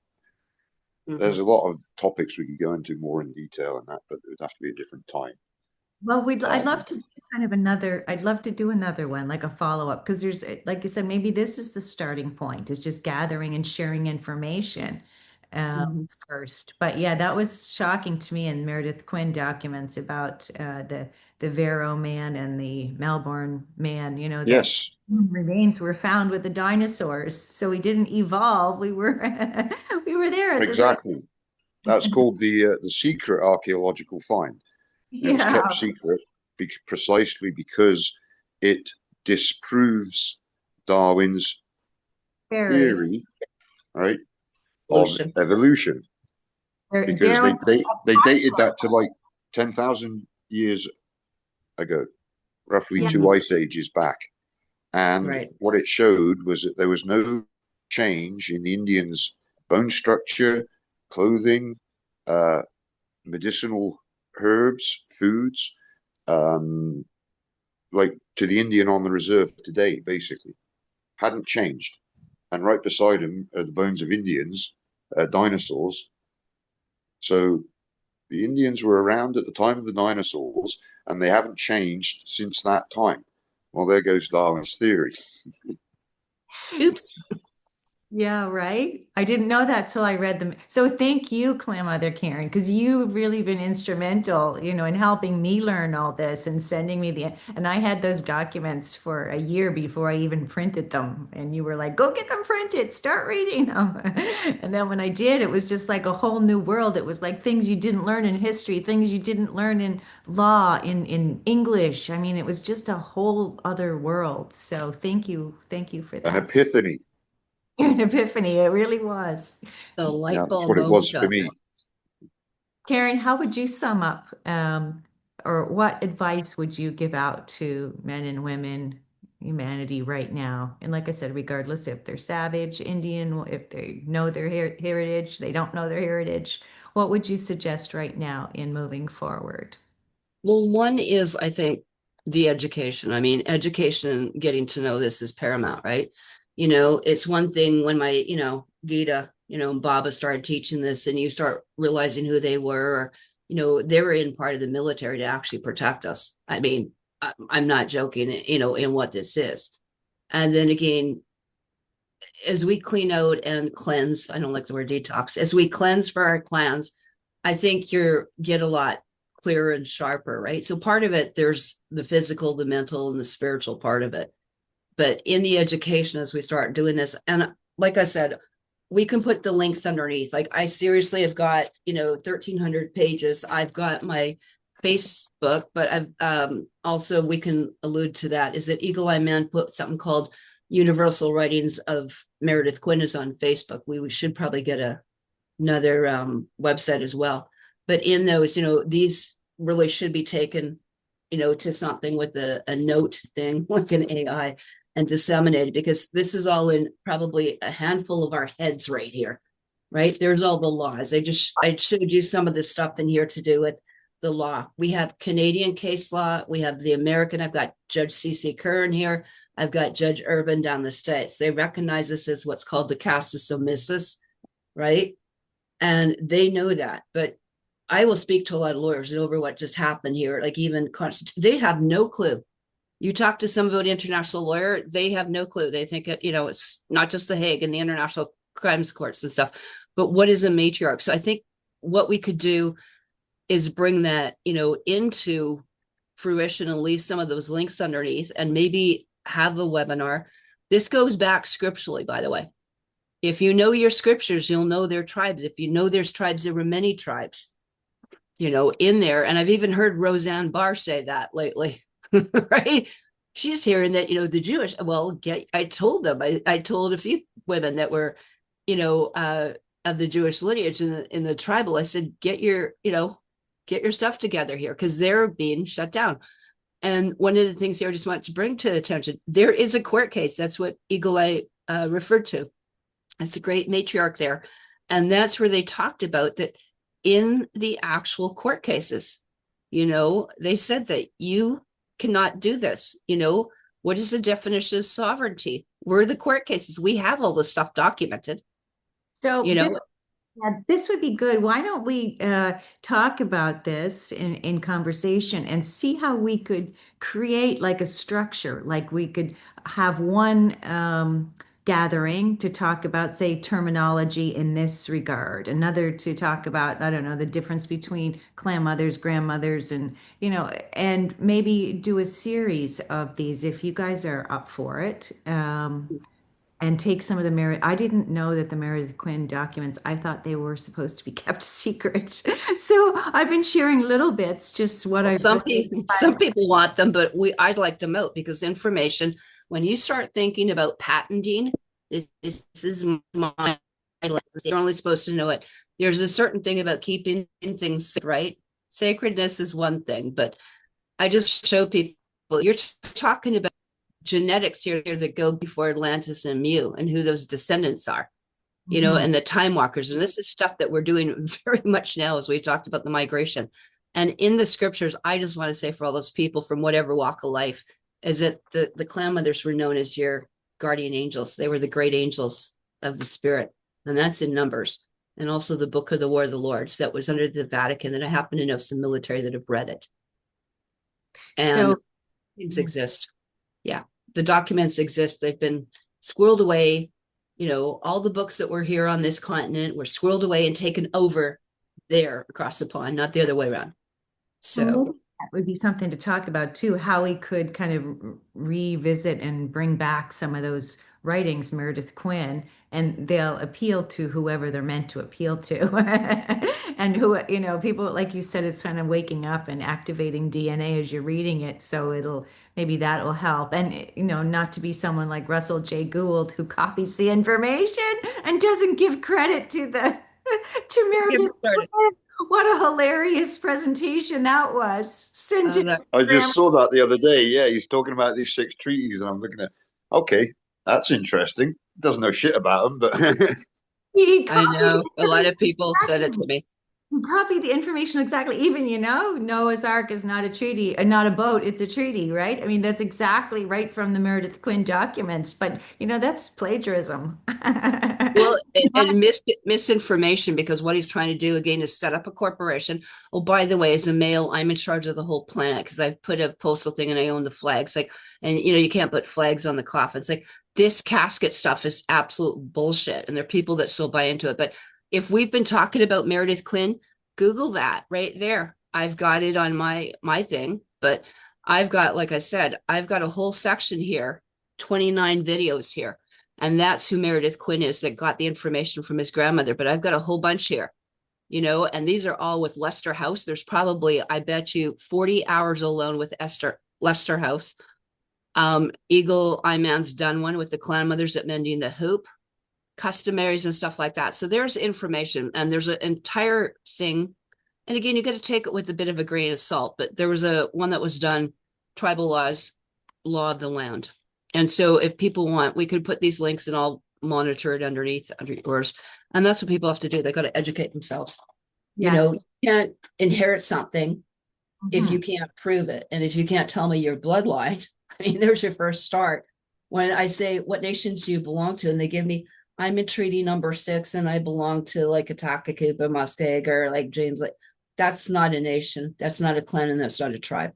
Mhm.
There's a lot of topics we could go into more in detail on that, but it would have to be a different time.
Well, I'd love
Um,
to do kind of I'd love to do another one, like a follow-up, because there's, like you said, maybe this is the starting point, is just gathering and sharing information
Mhm.
first. But yeah, that was shocking to me in Meredith Quinn documents about the Vero man and the Melbourne man, that
yes,
remains were found with the dinosaurs. So we didn't evolve. We were we were there at the same.
exactly. That's called the secret archaeological find. And it was
Yeah,
kept secret precisely because it disproves Darwin's
very.
theory, right, of
Solution.
evolution, because
Daryl.
they dated that to like 10,000 years ago, roughly
Yeah.
two
Mhm.
ice ages back. And
Right.
what it showed was that there was no change in the Indians' bone structure, clothing, uh, medicinal herbs, foods, um, like to the Indian on the reserve today, basically, hadn't changed. And right beside him are the bones of Indians, dinosaurs. So the Indians were around at the time of the dinosaurs, and they haven't changed since that time. Well, there goes Darwin's theory.
Oops.
Yeah, right. I didn't know that till I read them. So thank you, Clam Mother Karen, because you've really been instrumental, in helping me learn all this and sending me and I had those documents for a year before I even printed them. And you were like, go get them printed, start reading them. And then when I did, it was just like a whole new world. It was like things you didn't learn in history, things you didn't learn in law, in English. I mean, it was just a whole other world. So thank you. Thank you for
An
that.
epiphany.
An epiphany, it really was.
The
Yeah,
light
that's
bulb
what it was
moment
for
of it.
me.
Karen, how would you sum up, or what advice would you give out to men and women, humanity right now? And like I said, regardless if they're savage, Indian, if they know their heritage, they don't know their heritage, what would you suggest right now in moving forward?
Well, one is, I think, the education. I mean, education and getting to know this is paramount, right? It's one thing when Gita, and Baba started teaching this and you start realizing who they were, or, they were in part of the military to actually protect us. I mean, I'm not joking, in what this is. And then again, as we clean out and cleanse, I don't like the word detox, as we cleanse for our clans, I think you get a lot clearer and sharper, right? So part of it, there's the physical, the mental, and the spiritual part of it. But in the education, as we start doing this, and like I said, we can put the links underneath. Like I seriously have got, 1,300 pages. I've got my Facebook, but I've also, we can allude to that, is that Eagle Eye Man put something called Universal Writings of Meredith Quinn is on Facebook. We should probably get another website as well. But in those, these really should be taken, to something with a note thing, like an AI, and disseminated, because this is all in probably a handful of our heads right here, right? There's all the laws. I showed you some of the stuff in here to do with the law. We have Canadian case law. We have the American. I've got Judge C.C. Kern here. I've got Judge Urban down the States. They recognize this as what's called the casus omissus, right? And they know that. But I will speak to a lot of lawyers over what just happened here, like even they have no clue. You talk to some about international lawyer, they have no clue. They think it's not just the Hague and the international crimes courts and stuff, but what is a matriarch? So I think what we could do is bring that, into fruition and leave some of those links underneath and maybe have a webinar. This goes back scripturally, by the way. If you know your scriptures, you'll know their tribes. If you know there's tribes, there were many tribes, in there. And I've even heard Roseanne Barr say that lately, right? She's hearing that, the Jewish, I told them, I told a few women that were, of the Jewish lineage in the tribal, I said, get your stuff together here, because they're being shut down. And one of the things here I just want to bring to attention, there is a court case. That's what Eagle Eye referred to. It's a great matriarch there. And that's where they talked about that in the actual court cases, they said that you cannot do this. What is the definition of sovereignty? We're the court cases. We have all this stuff documented.
So this would be good. Why don't we talk about this in conversation and see how we could create like a structure, like we could have one gathering to talk about, say, terminology in this regard, another to talk about, I don't know, the difference between clan mothers, grandmothers, and, and maybe do a series of these if you guys are up for it. And take some of the Meredith. I didn't know that the Meredith Quinn documents, I thought they were supposed to be kept secret. So I've been sharing little bits, just what I've read.
Some people want them, but I'd like them out, because information, when you start thinking about patenting, this is my, you're only supposed to know it. There's a certain thing about keeping things right. Sacredness is one thing, but I just show people, you're talking about genetics here that go before Atlantis and Mu, and who those descendants are, and the time walkers. And this is stuff that we're doing very much now, as we talked about the migration. And in the scriptures, I just want to say, for all those people from whatever walk of life, is that the clan mothers were known as your guardian angels. They were the great angels of the spirit. And that's in Numbers. And also the Book of the War of the Lords that was under the Vatican. And I happen to know some military that have read it. And things exist. Yeah. The documents exist. They've been squirreled away. All the books that were here on this continent were squirreled away and taken over there across the pond, not the other way around. So
that would be something to talk about too, how we could kind of revisit and bring back some of those writings, Meredith Quinn, and they'll appeal to whoever they're meant to appeal to. And who, people, like you said, it's kind of waking up and activating DNA as you're reading it. So maybe that will help. And, not to be someone like Russell J. Gould who copies the information and doesn't give credit to to Meredith Quinn. What a hilarious presentation that was.
I just saw that the other day. Yeah, he's talking about these 6 treaties, and I'm looking at, okay, that's interesting. Doesn't know shit about them, but
I know a lot of people said it to me.
Copy the information exactly. Even, Noah's Ark is not a treaty, not a boat, it's a treaty, right? I mean, that's exactly right from the Meredith Quinn documents, but that's plagiarism.
Well, and misinformation, because what he's trying to do again is set up a corporation. Oh, by the way, as a male, I'm in charge of the whole planet because I've put a postal thing and I own the flags. Like, and you can't put flags on the coffins. Like, this casket stuff is absolute bullshit, and there are people that still buy into it. But if we've been talking about Meredith Quinn, Google that right there. I've got it on my thing, but I've got, like I said, I've got a whole section here, 29 videos here, and that's who Meredith Quinn is, that got the information from his grandmother. But I've got a whole bunch here, and these are all with Lester House. There's probably, I bet you, 40 hours alone with Lester House. Eagle Eye Man's done one with the clan mothers at Mending the Hoop, customaries and stuff like that. So there's information, and there's an entire thing. And again, you got to take it with a bit of a grain of salt, but there was a one that was done, tribal laws, law of the land. And so if people want, we could put these links and I'll monitor it underneath under yours. And that's what people have to do. They got to educate themselves.
Yeah.
You can't inherit something if you
Mhm.
can't prove it. And if you can't tell me your bloodline, I mean, there's your first start. When I say, what nations do you belong to? And they give me, I'm in treaty number 6 and I belong to like Atakakupa, Muskeg, like James, like that's not a nation. That's not a clan, and that's not a tribe.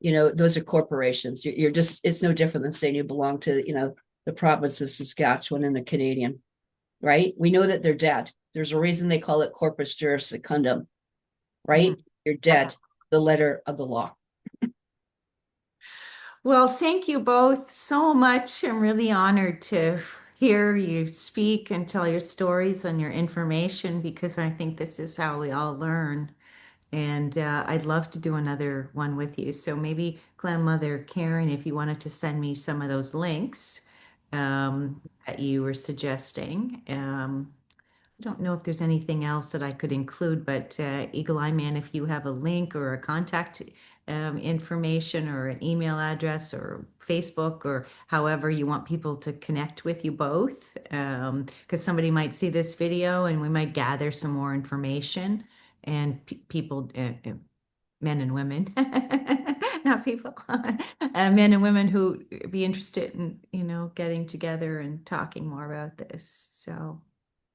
Those are corporations. You're just, it's no different than saying you belong to, the province of Saskatchewan and a Canadian, right? We know that they're dead. There's a reason they call it corpus juris secundum, right?
Mhm.
You're dead, the letter of the law.
Well, thank you both so much. I'm really honored to hear you speak and tell your stories and your information because I think this is how we all learn. And I'd love to do another one with you. So maybe Grandmother Karen, if you wanted to send me some of those links that you were suggesting. I don't know if there's anything else that I could include, but Eagle Eye Man, if you have a link or a contact information or an email address or Facebook or however you want people to connect with you both, because somebody might see this video and we might gather some more information and people, men and women, not people, men and women who be interested in, getting together and talking more about this. So.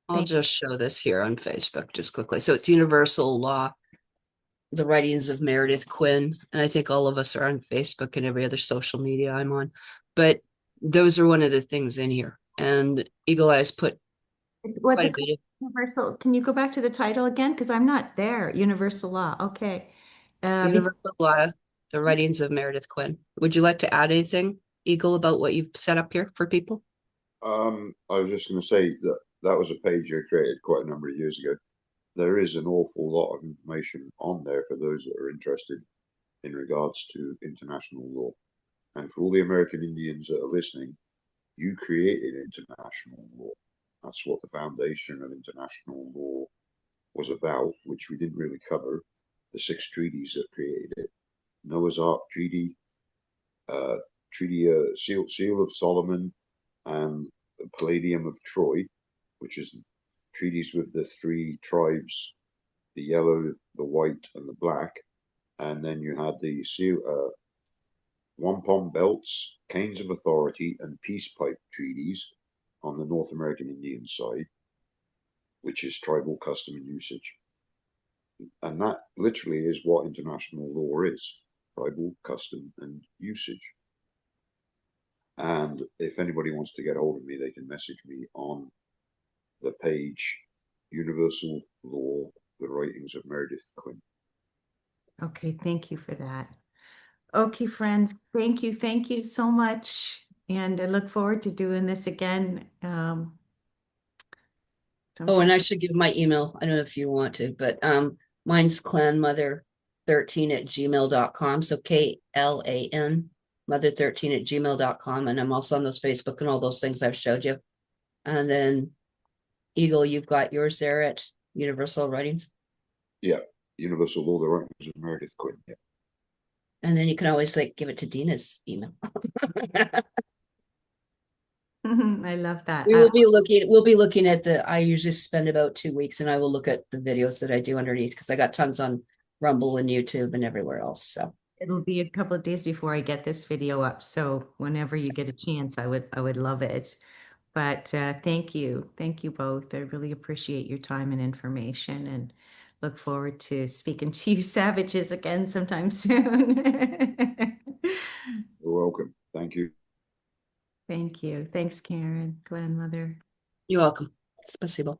I'll
Thank
just show this here on Facebook just quickly. So it's universal law, the writings of Meredith Quinn. And I think all of us are on Facebook and every other social media I'm on. But those are one of the things in here. And Eagle Eyes put
What's
quite a
it called?
bit of
Universal. Can you go back to the title again? Because I'm not there. Universal law. Okay. Because
universal law, the writings of Meredith Quinn. Would you like to add anything, Eagle, about what you've set up here for people?
I was just going to say that that was a page I created quite a number of years ago. There is an awful lot of information on there for those that are interested in regards to international law. And for all the American Indians that are listening, you created international law. That's what the foundation of international law was about, which we didn't really cover. The 6 treaties that created it: Noah's Ark Treaty, uh, Seal of Solomon, and the Palladium of Troy, which is treaties with the 3 tribes, the yellow, the white, and the black. And then you had the wampum belts, canes of authority, and peace pipe treaties on the North American Indian side, which is tribal custom and usage. And that literally is what international law is: tribal custom and usage. And if anybody wants to get hold of me, they can message me on the page Universal Law, the writings of Meredith Quinn.
okay, thank you for that. Okay, friends, thank you so much. And I look forward to doing this again
Oh,
sometime.
and I should give my email. I don't know if you want to, but mine's clanmother13@gmail.com. So KLAN mother13@gmail.com. And I'm also on those Facebook and all those things I've showed you. And then Eagle, you've got yours there at Universal Writings.
Yeah, Universal Law, the writings of Meredith Quinn. Yeah.
And then you can always like give it to Dina's email.
I love that.
We'll be looking at I usually spend about 2 weeks and I will look at the videos that I do underneath because I got tons on Rumble and YouTube and everywhere else. So
It'll be a couple of days before I get this video up. So whenever you get a chance, I would love it. But thank you. Thank you both. I really appreciate your time and information and look forward to speaking to you savages again sometime soon.
You're welcome. Thank you.
Thank you. Thanks, Karen, grandmother.
you're welcome. Спасибо.